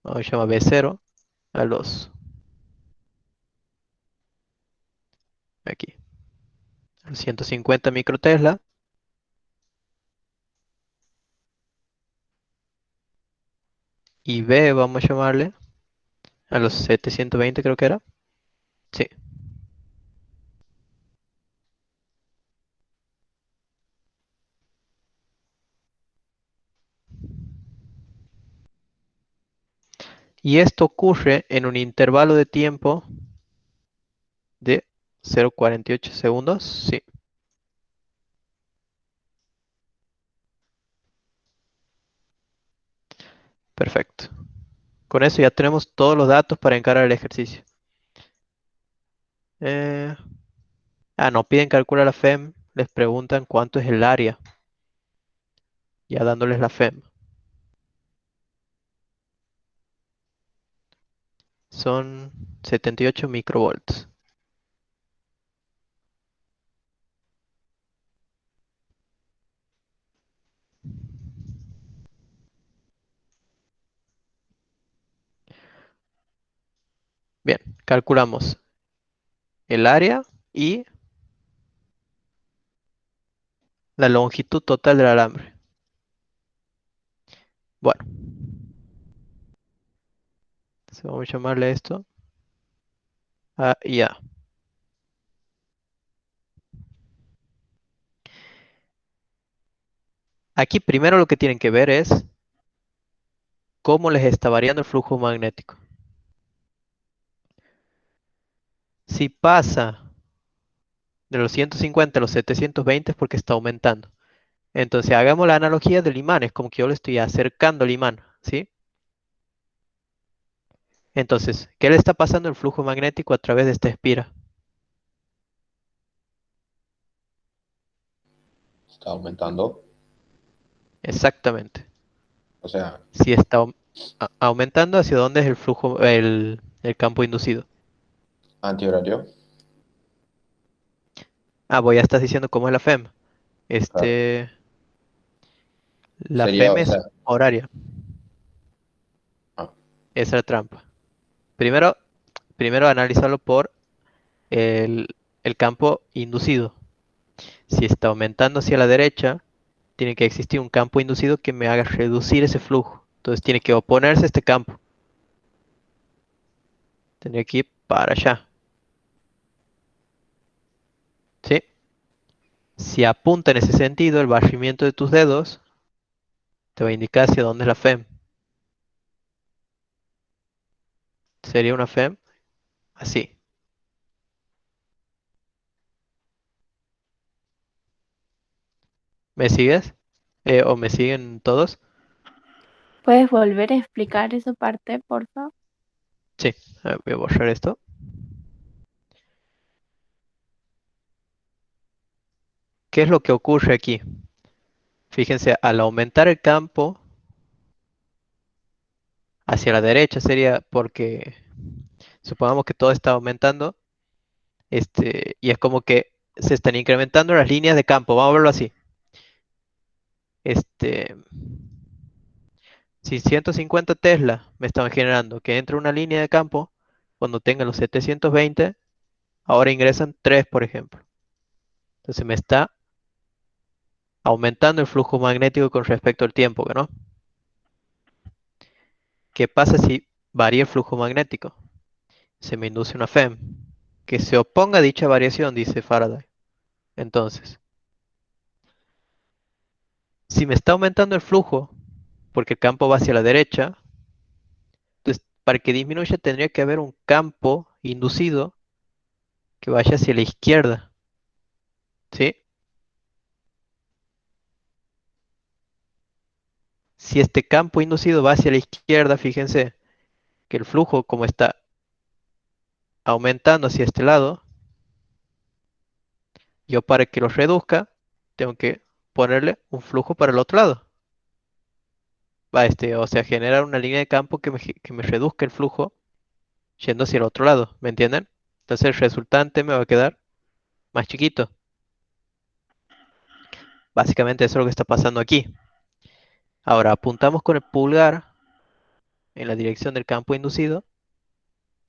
vamos a llamar B0 a los, aquí, a los 150 microtesla, Y B vamos a llamarle a los 720 creo que era. Sí. Y esto ocurre en un intervalo de tiempo de 0,48 segundos. Sí, perfecto. Con eso ya tenemos todos los datos para encarar el ejercicio. Eh, no piden calcular la FEM, les preguntan cuánto es el área, ya dándoles la FEM. Son 78 microvolts. Bien, calculamos el área y la longitud total del alambre. Bueno, entonces vamos a llamarle esto A y A. Aquí primero lo que tienen que ver es cómo les está variando el flujo magnético. Si pasa de los 150 a los 720 es porque está aumentando. Entonces hagamos la analogía del imán, es como que yo le estoy acercando el imán, ¿sí? Entonces, ¿qué le está pasando el flujo magnético a través de esta espira? Está aumentando. Exactamente. O sea, Si está aumentando, ¿hacia dónde es el flujo, el campo inducido? antihorario. Pues ya estás diciendo cómo es la FEM. Claro. La Sería, FEM o es sea, horaria, ah, esa es la trampa. Primero, primero analizarlo por el, el campo inducido. Si está aumentando hacia la derecha, tiene que existir un campo inducido que me haga reducir ese flujo. Entonces tiene que oponerse a este campo. Tendría que ir para allá. ¿Sí? Si apunta en ese sentido, el barrimiento de tus dedos te va a indicar hacia dónde es la FEM. Sería una FEM así. ¿Me sigues? ¿O me siguen todos? ¿Puedes volver a explicar esa parte, por favor? Sí. A ver, voy a borrar esto. ¿Qué es lo que ocurre aquí? Fíjense, al aumentar el campo hacia la derecha sería porque supongamos que todo está aumentando, y es como que se están incrementando las líneas de campo, vamos a verlo así. Este, si 150 Tesla me estaban generando que entre una línea de campo, cuando tenga los 720, ahora ingresan 3, por ejemplo. Entonces me está aumentando el flujo magnético con respecto al tiempo, ¿no? ¿Qué pasa si varía el flujo magnético? Se me induce una FEM que se oponga a dicha variación, dice Faraday. Entonces, si me está aumentando el flujo, porque el campo va hacia la derecha, entonces para que disminuya tendría que haber un campo inducido que vaya hacia la izquierda, ¿sí? Si este campo inducido va hacia la izquierda, fíjense que el flujo, como está aumentando hacia este lado, yo para que lo reduzca, tengo que ponerle un flujo para el otro lado. O sea, generar una línea de campo que me reduzca el flujo yendo hacia el otro lado, ¿me entienden? Entonces el resultante me va a quedar más chiquito. Básicamente eso es lo que está pasando aquí. Ahora apuntamos con el pulgar en la dirección del campo inducido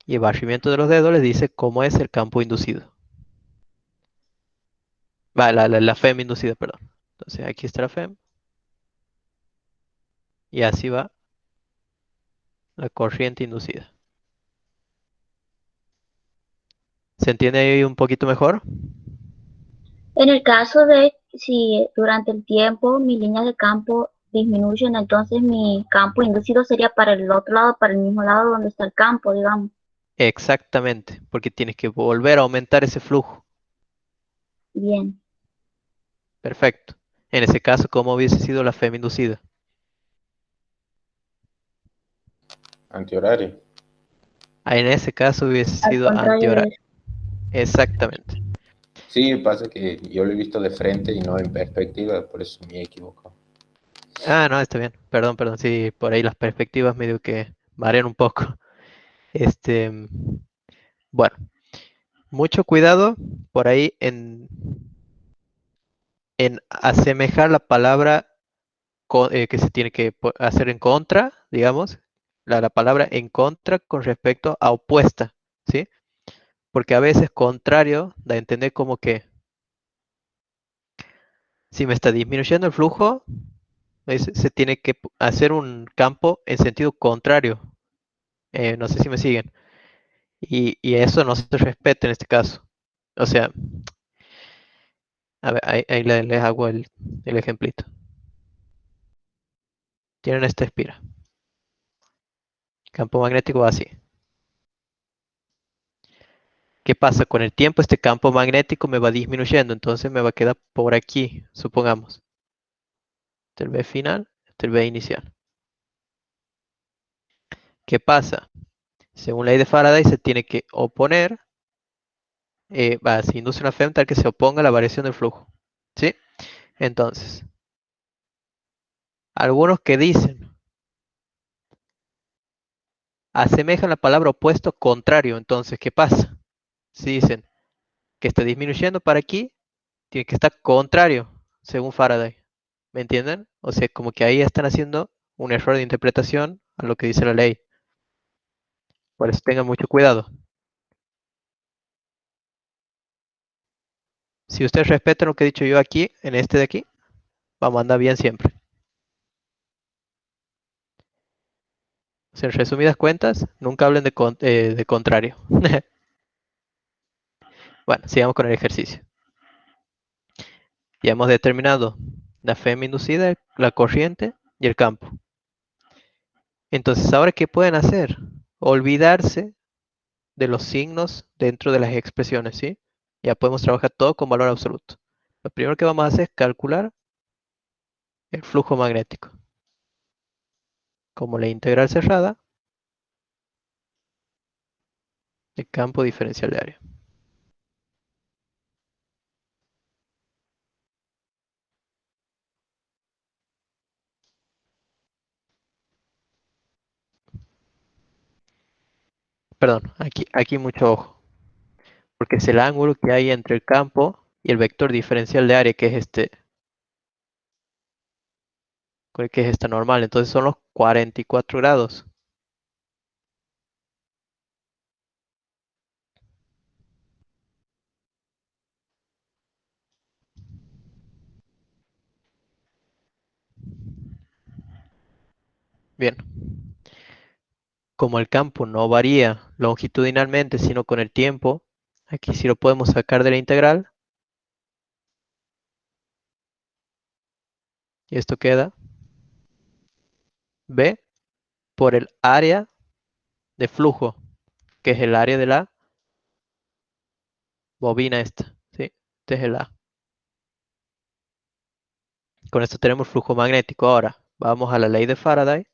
y el barrimiento de los dedos les dice cómo es el campo inducido. La FEM inducida, perdón. Entonces aquí está la FEM y así va la corriente inducida. ¿Se entiende ahí un poquito mejor? En el caso de si durante el tiempo mis líneas de campo disminuyen, entonces mi campo inducido sería para el otro lado, para el mismo lado donde está el campo, digamos. Exactamente, porque tienes que volver a aumentar ese flujo. Bien. Perfecto. En ese caso, ¿cómo hubiese sido la FEM inducida? Antihorario. En ese caso hubiese Al sido contrario de antihorario. eso. Exactamente. Sí, pasa que yo lo he visto de frente y no en perspectiva, por eso me equivoco. Ah, no, está bien. Perdón, perdón. Sí, por ahí las perspectivas medio que varían un poco. Este, bueno, mucho cuidado por ahí en asemejar la palabra que se tiene que hacer en contra, digamos, la palabra en contra con respecto a opuesta, ¿sí? Porque a veces contrario da a entender como que si me está disminuyendo el flujo, se tiene que hacer un campo en sentido contrario. No sé si me siguen. Y eso no se respeta en este caso. O sea, a ver, ahí les hago el ejemplito. Tienen esta espira. Campo magnético va así. ¿Qué pasa? Con el tiempo este campo magnético me va disminuyendo, entonces me va a quedar por aquí, supongamos. Este es el B final, este es el B inicial. ¿Qué pasa? Según la ley de Faraday se tiene que oponer, se induce una FEM tal que se oponga a la variación del flujo. ¿Sí? Entonces, algunos que dicen, asemejan la palabra opuesto contrario, entonces, ¿qué pasa? Si dicen que está disminuyendo para aquí, tiene que estar contrario, según Faraday. ¿Me entienden? O sea, como que ahí están haciendo un error de interpretación a lo que dice la ley. Por eso tengan mucho cuidado. Si ustedes respetan lo que he dicho yo aquí, en este de aquí, vamos a andar bien siempre. O sea, en resumidas cuentas, nunca hablen de contrario. Bueno, sigamos con el ejercicio. Ya hemos determinado la FEM inducida, la corriente y el campo. Entonces, ¿ahora qué pueden hacer? Olvidarse de los signos dentro de las expresiones, ¿sí? Ya podemos trabajar todo con valor absoluto. Lo primero que vamos a hacer es calcular el flujo magnético. Como la integral cerrada, el campo diferencial de área. Perdón, aquí mucho ojo, porque es el ángulo que hay entre el campo y el vector diferencial de área, que es que es esta normal. Entonces son los 44 grados. Bien, como el campo no varía longitudinalmente, sino con el tiempo, aquí sí lo podemos sacar de la integral. Y esto queda B por el área de flujo, que es el área de la bobina esta, ¿sí? Este es el A. Con esto tenemos flujo magnético. Ahora, vamos a la ley de Faraday.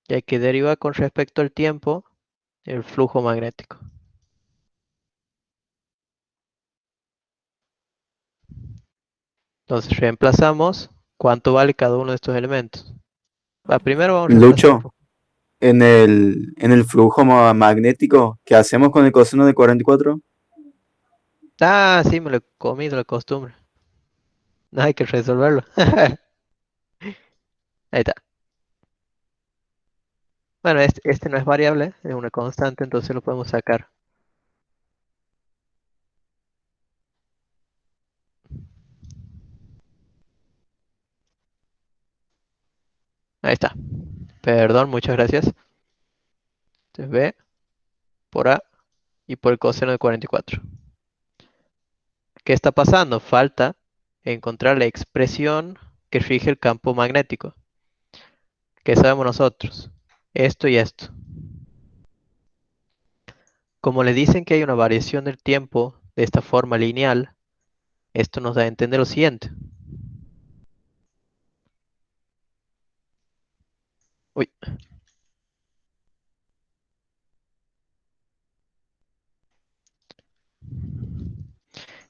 Y hay que derivar con respecto al tiempo el flujo magnético. Entonces reemplazamos cuánto vale cada uno de estos elementos. Primero vamos a reemplazar el Lucho, flujo. en el flujo magnético, ¿qué hacemos con el coseno de 44? Ah, sí, me lo he comido la costumbre. No hay que resolverlo. Ahí está. Bueno, este no es variable, es una constante, entonces lo podemos sacar. Ahí está. Perdón, muchas gracias. Entonces B por A y por el coseno de 44. ¿Qué está pasando? Falta encontrar la expresión que rige el campo magnético. ¿Qué sabemos nosotros? Esto y esto. Como le dicen que hay una variación del tiempo de esta forma lineal, esto nos da a entender lo siguiente. Uy,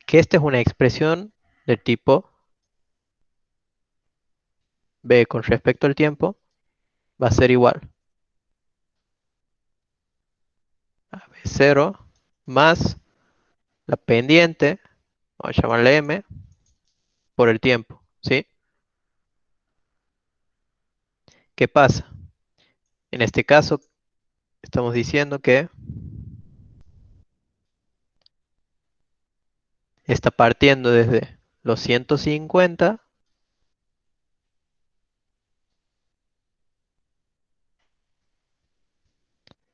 que esta es una expresión del tipo B con respecto al tiempo va a ser igual a B0 más la pendiente, vamos a llamarle M, por el tiempo, ¿sí? ¿Qué pasa? En este caso estamos diciendo que está partiendo desde los 150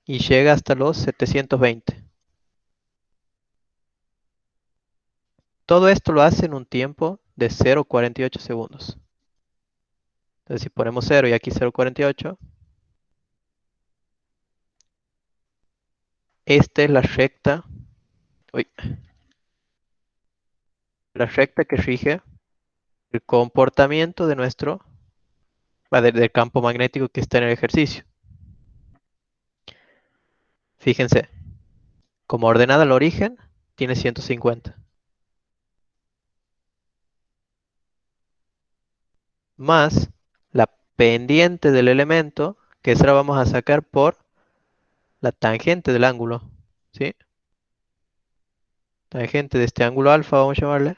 y llega hasta los 720. Todo esto lo hace en un tiempo de 0,48 segundos. Entonces si ponemos 0 y aquí 0,48, esta es uy, la recta que rige el comportamiento de del campo magnético que está en el ejercicio. Fíjense, como ordenada al origen, tiene 150. Más la pendiente del elemento, que esa la vamos a sacar por la tangente del ángulo, ¿sí? Tangente de este ángulo alfa, vamos a llamarle,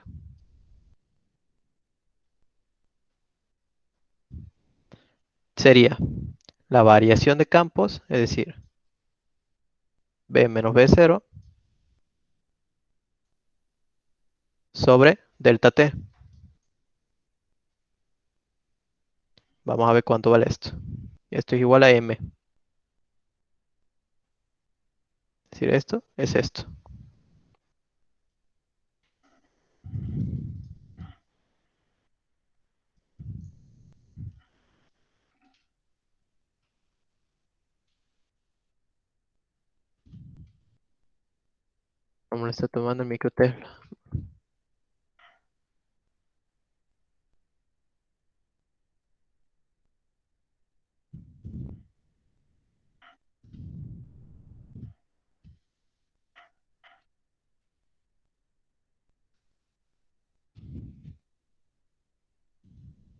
sería la variación de campos, es decir, B menos B0 sobre delta T. Vamos a ver cuánto vale esto. Esto es igual a M. Es decir, esto es esto. Como lo está tomando el micro Tesla.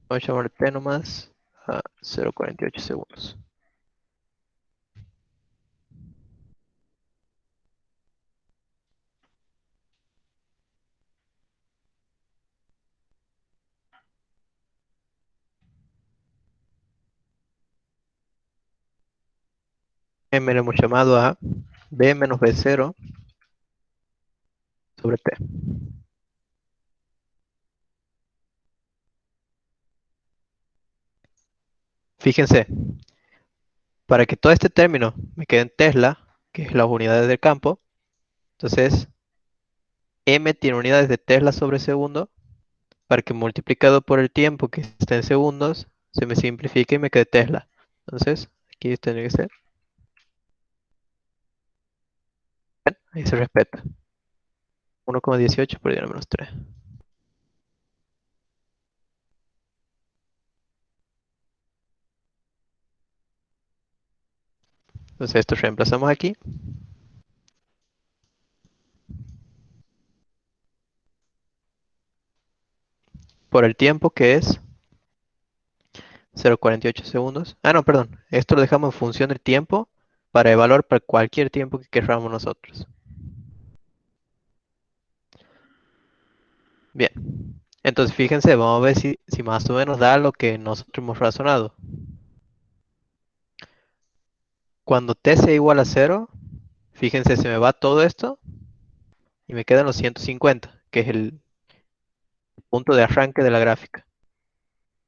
Vamos a llamar T nomás a 0,48 segundos. M lo hemos llamado a B menos B0 sobre T. Fíjense, para que todo este término me quede en Tesla, que es las unidades del campo, entonces M tiene unidades de Tesla sobre segundo, para que multiplicado por el tiempo que está en segundos, se me simplifique y me quede Tesla. Entonces, aquí tendría que ser, ahí se respeta. 1,18 por 10 a la menos 3. Entonces esto reemplazamos aquí. Por el tiempo que es 0,48 segundos. Ah, no, perdón. Esto lo dejamos en función del tiempo para evaluar para cualquier tiempo que queramos nosotros. Bien. Entonces fíjense, vamos a ver si más o menos da lo que nosotros hemos razonado. Cuando t sea igual a 0, fíjense, se me va todo esto y me quedan los 150, que es el punto de arranque de la gráfica.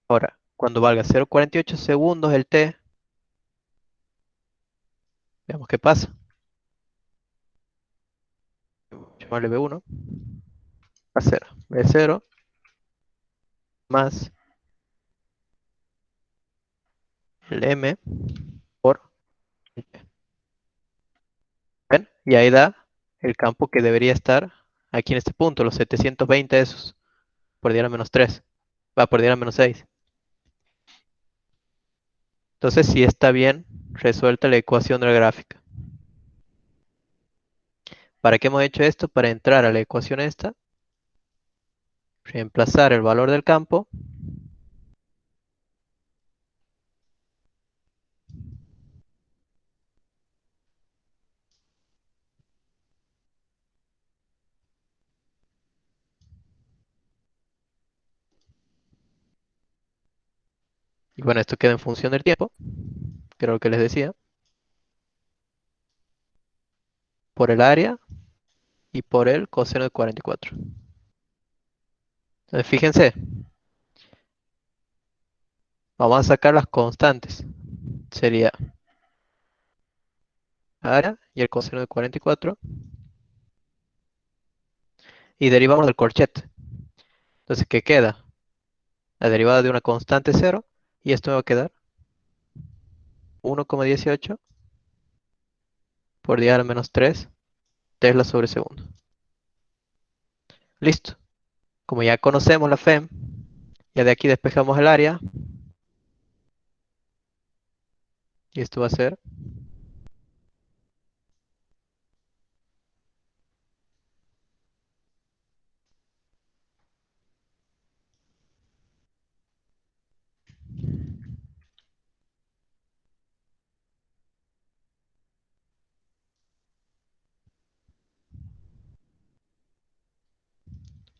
Ahora, cuando valga 0,48 segundos el t, Veamos qué pasa. Llamarle B1 a 0. B0 más el M por el P. ¿Ven? Y ahí da el campo que debería estar aquí en este punto, los 720 esos, por 10 a la menos 3. Va por 10 a la menos 6. Entonces sí está bien resuelta la ecuación de la gráfica. ¿Para qué hemos hecho esto? Para entrar a la ecuación esta, reemplazar el valor del campo y bueno, esto queda en función del tiempo, que era lo que les decía, por el área y por el coseno de 44. Entonces fíjense, vamos a sacar las constantes. Sería área y el coseno de 44 y derivamos del corchete. Entonces, ¿qué queda? La derivada de una constante 0 y esto me va a quedar 1,18 por 10 a la menos 3 Tesla sobre segundo. Listo. Como ya conocemos la FEM, ya de aquí despejamos el área y esto va a ser,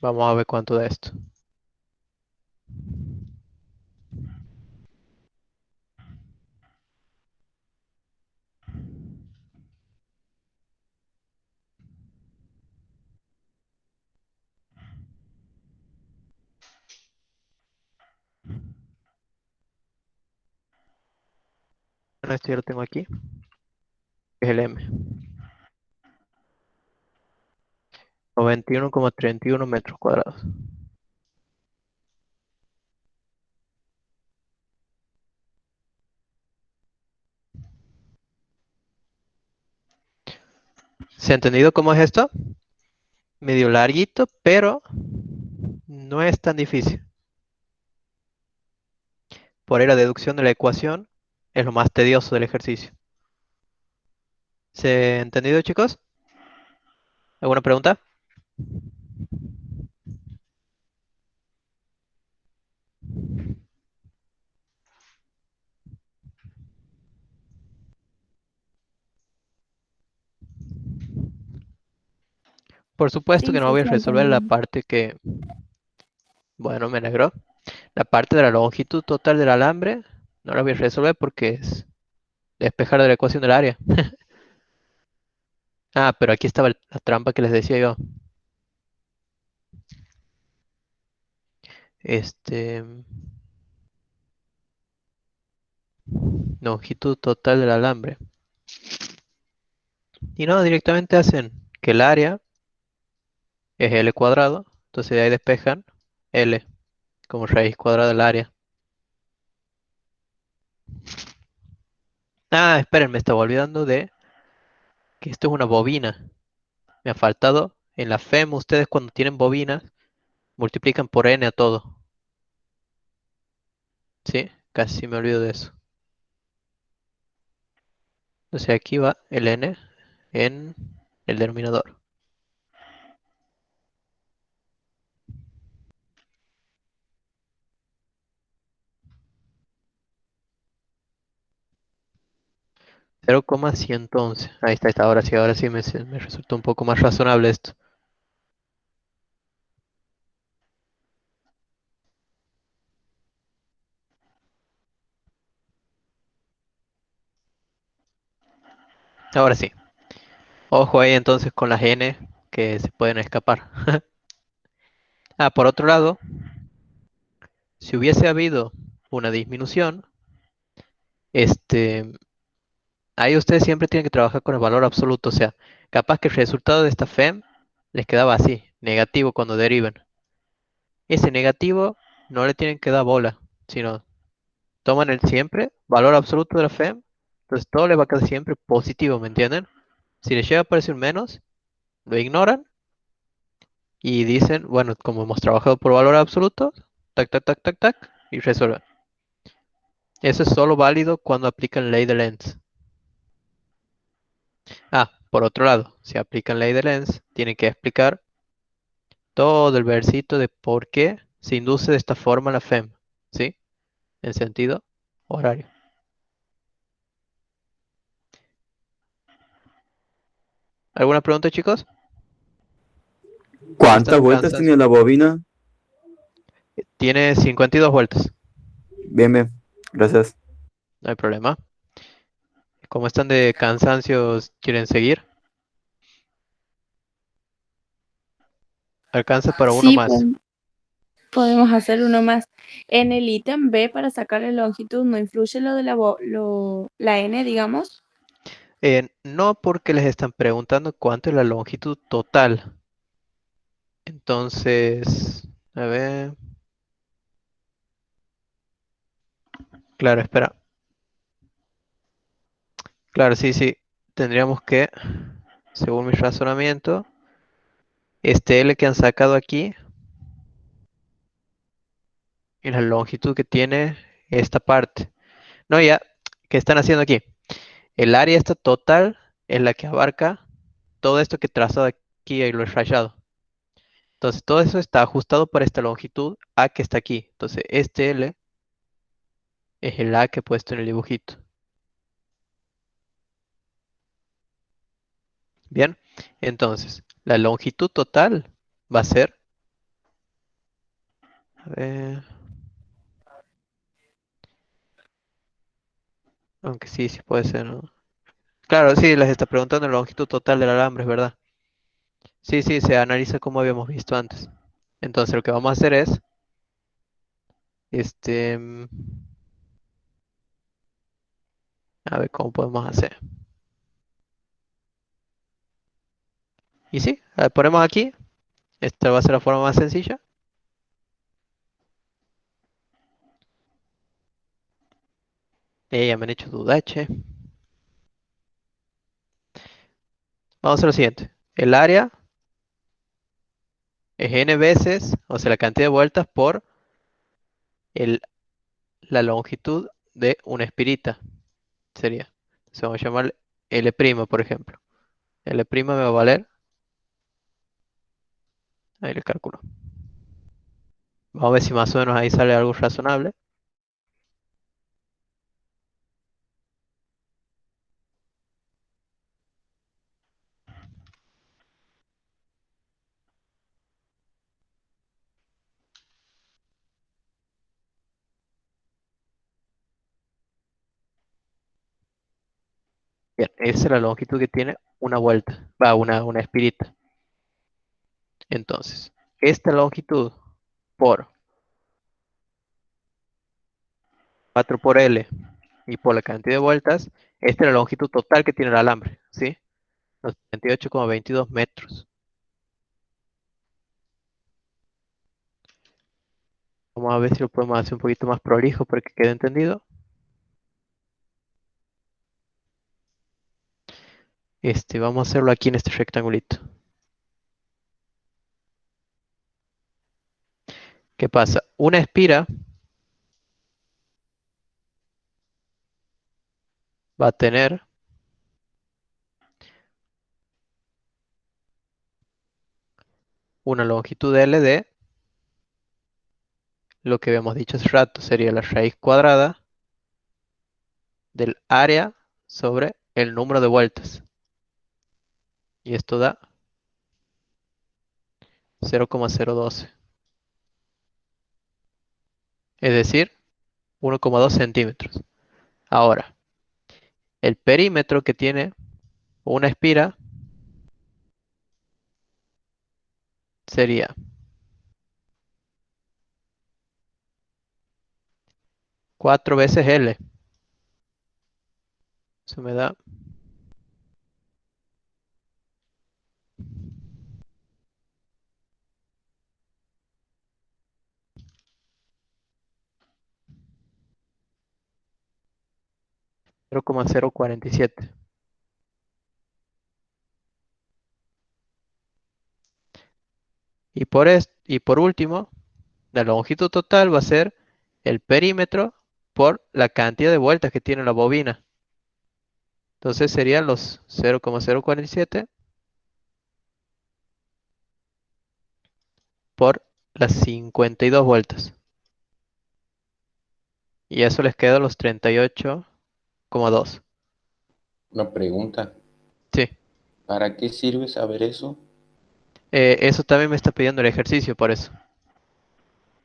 vamos a ver cuánto da esto. Bueno, esto ya lo tengo aquí, que es el M. 91,31 metros cuadrados. ¿Se ha entendido cómo es esto? Medio larguito, pero no es tan difícil. Por ahí la deducción de la ecuación es lo más tedioso del ejercicio. ¿Se ha entendido, chicos? ¿Alguna pregunta? Por supuesto Sí, que no sí, voy a se ha resolver la entendido. parte que, bueno, me alegró. La parte de la longitud total del alambre no la voy a resolver porque es despejar de la ecuación del área. Ah, pero aquí estaba la trampa que les decía yo. Este, longitud total del alambre. Y no, directamente hacen que el área es L cuadrado. Entonces de ahí despejan L como raíz cuadrada del área. Ah, esperen, me estaba olvidando de que esto es una bobina. Me ha faltado. En la FEM, ustedes cuando tienen bobinas, multiplican por n a todo. ¿Sí? Casi me olvido de eso. Entonces aquí va el n en el denominador. Cero coma 111. Ahí está. Ahora sí me resultó un poco más razonable esto. Ahora sí. Ojo ahí entonces con las n que se pueden escapar. Ah, por otro lado, si hubiese habido una disminución, este, ahí ustedes siempre tienen que trabajar con el valor absoluto. O sea, capaz que el resultado de esta FEM les quedaba así, negativo cuando deriven. Ese negativo no le tienen que dar bola, sino toman el siempre, valor absoluto de la FEM, entonces todo les va a quedar siempre positivo, ¿me entienden? Si les llega a aparecer un menos, lo ignoran y dicen, bueno, como hemos trabajado por valor absoluto, tac, tac, tac, tac, tac, y resuelven. Eso es solo válido cuando aplican ley de Lenz. Ah, por otro lado, si aplican ley de Lenz, tienen que explicar todo el versito de por qué se induce de esta forma la FEM, ¿sí? En sentido horario. ¿Alguna pregunta, chicos? ¿Cuántas ¿Están vueltas cansados? tiene la bobina? Tiene 52 vueltas, Bien, bien. Gracias. no hay problema. ¿Cómo están de cansancios? ¿Quieren seguir? Alcanza para uno Sí, más. podemos hacer uno más. En el ítem B, para sacarle longitud, ¿no influye lo de la n, digamos? No, porque les están preguntando cuánto es la longitud total. Entonces, a ver. Claro, espera. Claro, sí, sí. Tendríamos que, según mi razonamiento, este L que han sacado aquí y la longitud que tiene esta parte. No, ya, ¿qué están haciendo aquí? El área esta total es la que abarca todo esto que he trazado aquí y lo he rayado. Entonces, todo eso está ajustado para esta longitud A que está aquí. Entonces, este L es el A que he puesto en el dibujito. Bien, entonces, la longitud total va a ser, a ver, aunque sí, sí puede ser, ¿no? Claro, sí, les está preguntando la longitud total del alambre, es verdad. Sí, sí, se analiza como habíamos visto antes. Entonces, lo que vamos a hacer es, este, a ver cómo podemos hacer. Y sí, ponemos aquí, esta va a ser la forma más sencilla. Ya me han hecho dudar, che. Vamos a hacer lo siguiente. El área es n veces, o sea, la cantidad de vueltas por el, la longitud de una espirita. Sería. Entonces vamos a llamarle L', por ejemplo. L' me va a valer. Ahí le calculo. Vamos a ver si más o menos ahí sale algo razonable. Bien, esa es la longitud que tiene una vuelta. Va, una espirita. Entonces, esta longitud por 4 por L y por la cantidad de vueltas, esta es la longitud total que tiene el alambre, ¿sí? Los 38,22 metros. Vamos a ver si lo podemos hacer un poquito más prolijo para que quede entendido. Vamos a hacerlo aquí en este rectangulito. ¿Qué pasa? Una espira va a tener una longitud L de lo que habíamos dicho hace rato, sería la raíz cuadrada del área sobre el número de vueltas. Y esto da 0,012. Es decir, 1,2 centímetros. Ahora, el perímetro que tiene una espira sería 4 veces L. Eso me da 0,047. Y por último, la longitud total va a ser el perímetro por la cantidad de vueltas que tiene la bobina. Entonces serían los 0,047 por las 52 vueltas. Y eso les queda los 38,2. Una pregunta, Sí, ¿para qué sirve saber eso? eso también me está pidiendo el ejercicio, por eso.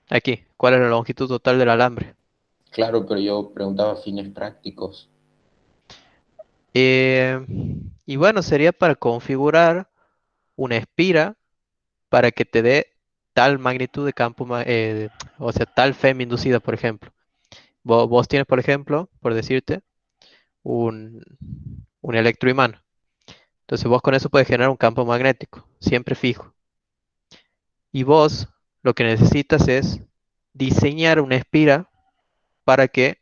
Aquí, ¿cuál es la longitud total del alambre? Claro, pero yo preguntaba fines prácticos. Eh, y bueno, sería para configurar una espira para que te dé tal magnitud de campo, o sea, tal FEM inducida, por ejemplo. Vos tienes, por ejemplo, por decirte, un, un electroimán. Entonces vos con eso puedes generar un campo magnético, siempre fijo. Y vos lo que necesitas es diseñar una espira para que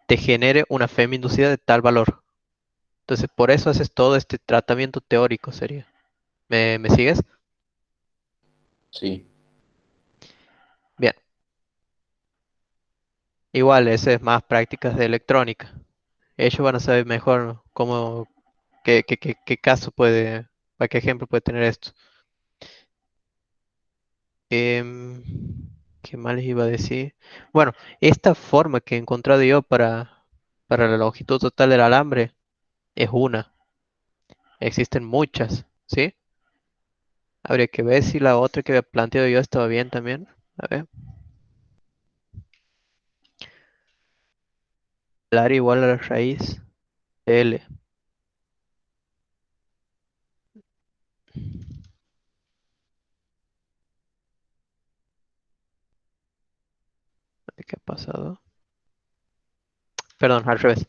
te genere una FEM inducida de tal valor. Entonces por eso haces todo este tratamiento teórico, sería. ¿Me sigues? Sí, Bien. Igual, ese es más prácticas de electrónica. Ellos van a saber mejor cómo, qué caso puede, para qué ejemplo puede tener esto. Em, ¿Qué más les iba a decir? Bueno, esta forma que he encontrado yo para la longitud total del alambre es una. Existen muchas, ¿sí? Habría que ver si la otra que había planteado yo estaba bien también. A ver. El área igual a la raíz de L. ¿Qué ha pasado? Perdón, al revés.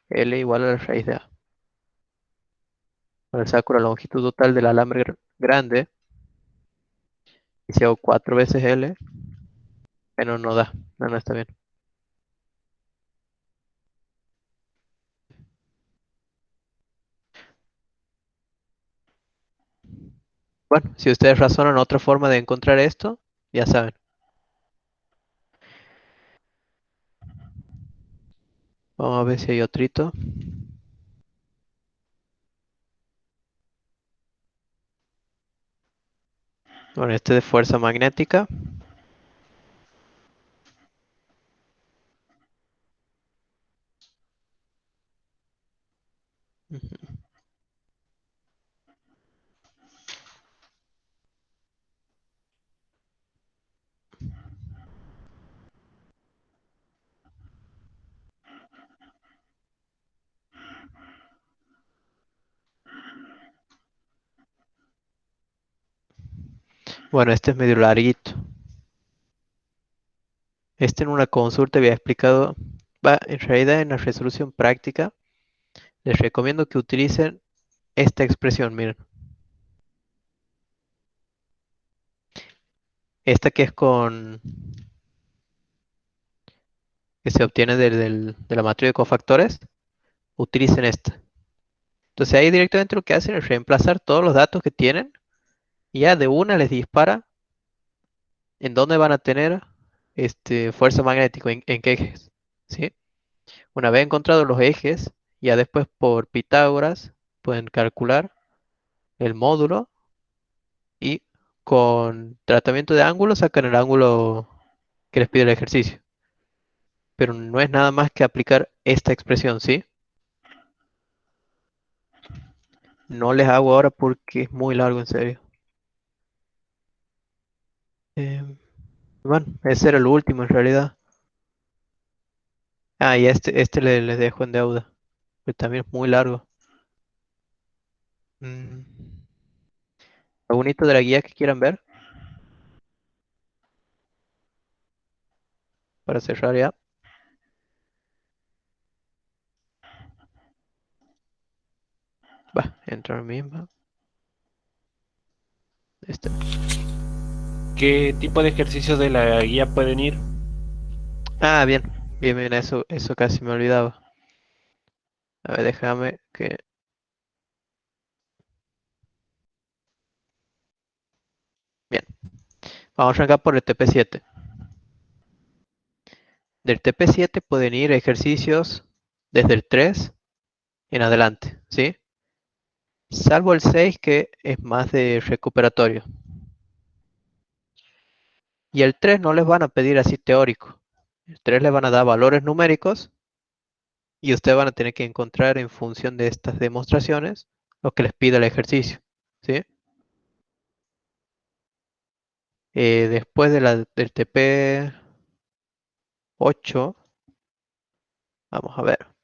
L igual a la raíz de A. Ahora saco la longitud total del alambre grande. Y si hago 4 veces L, bueno, no da. No, no está bien. Bueno, si ustedes razonan otra forma de encontrar esto, ya saben. Vamos a ver si hay otrito. Bueno, este de fuerza magnética. Ujú. Bueno, este es medio larguito. Este en una consulta había explicado, va, en realidad en la resolución práctica, les recomiendo que utilicen esta expresión, miren. Esta que es que se obtiene de la matriz de cofactores, utilicen esta. Entonces ahí directamente lo que hacen es reemplazar todos los datos que tienen y ya de una les dispara en dónde van a tener fuerza magnética, en qué ejes, ¿sí? Una vez encontrados los ejes, ya después por Pitágoras pueden calcular el módulo y con tratamiento de ángulo sacan el ángulo que les pide el ejercicio. Pero no es nada más que aplicar esta expresión, ¿sí? No les hago ahora porque es muy largo, en serio. Em, bueno, ese era el último en realidad. Ah, y este les dejo en deuda, pero también es muy largo. Mm, ¿Lo bonito de la guía que quieran ver para cerrar ya? encontrar la misma. Este. ¿Qué tipo de ejercicios de la guía pueden ir? Ah, bien. Bien, eso casi me olvidaba. A ver, déjame que... Bien. Vamos a arrancar por el TP7. Del TP7 pueden ir ejercicios desde el 3 en adelante, ¿sí? Salvo el 6 que es más de recuperatorio. Y el 3 no les van a pedir así teórico. El 3 les van a dar valores numéricos y ustedes van a tener que encontrar en función de estas demostraciones lo que les pide el ejercicio, ¿sí? Después del TP8, vamos a ver.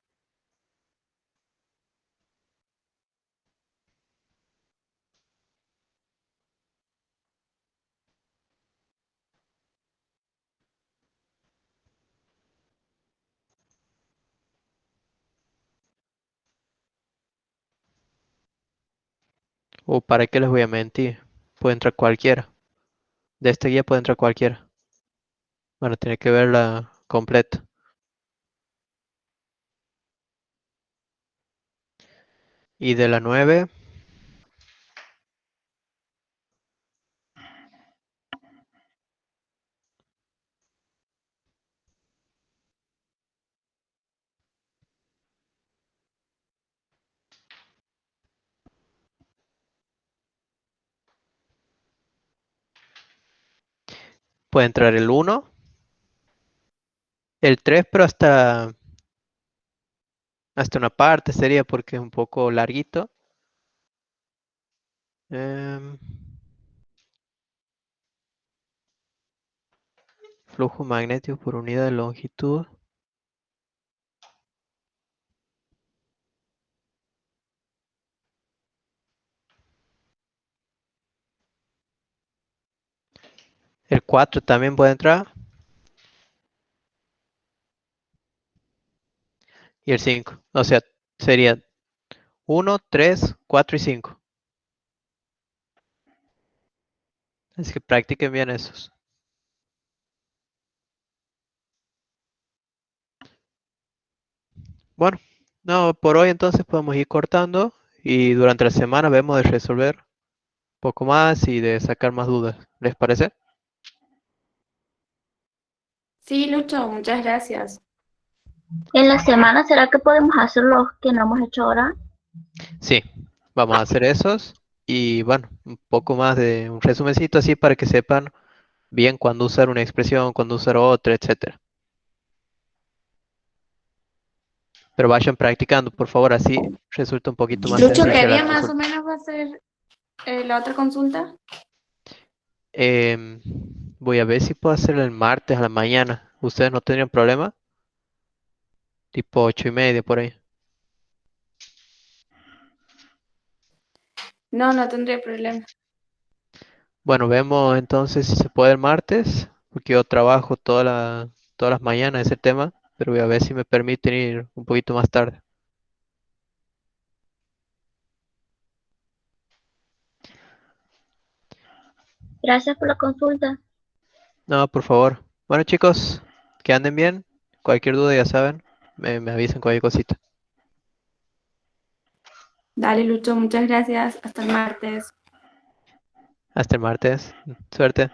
O para qué les voy a mentir. Puede entrar cualquiera. De esta guía puede entrar cualquiera. Van a tener que verla completa. Y de la 9, puede entrar el 1, el 3, pero hasta una parte sería porque es un poco larguito. Em, Flujo magnético por unidad de longitud. El 4 también puede entrar. Y el 5. O sea, sería 1, 3, 4 y 5. Así que practiquen bien esos. Bueno, no, por hoy entonces podemos ir cortando y durante la semana vemos de resolver un poco más y de sacar más dudas. ¿Les parece? Sí, Lucho, muchas gracias. En la semana, ¿será que podemos hacer los que no hemos hecho ahora? Sí, vamos a hacer esos y bueno, un poco más de un resumencito así para que sepan bien cuándo usar una expresión, cuándo usar otra, etcétera. Pero vayan practicando, por favor, así resulta un poquito más Lucho, ¿qué sencilla la día más o consulta. menos va a ser la otra consulta? Em, Voy a ver si puedo hacerlo el martes a la mañana. ¿Ustedes no tendrían problema? Tipo 8:30 por ahí. No, no tendré problema. Bueno, vemos entonces si se puede el martes, porque yo trabajo todas las mañanas ese tema, pero voy a ver si me permiten ir un poquito más tarde. Gracias por la consulta. No, por favor. Bueno, chicos, que anden bien. Cualquier duda ya saben, me avisan cualquier cosita. Dale, Lucho, muchas gracias. Hasta el martes. Hasta el martes. Suerte.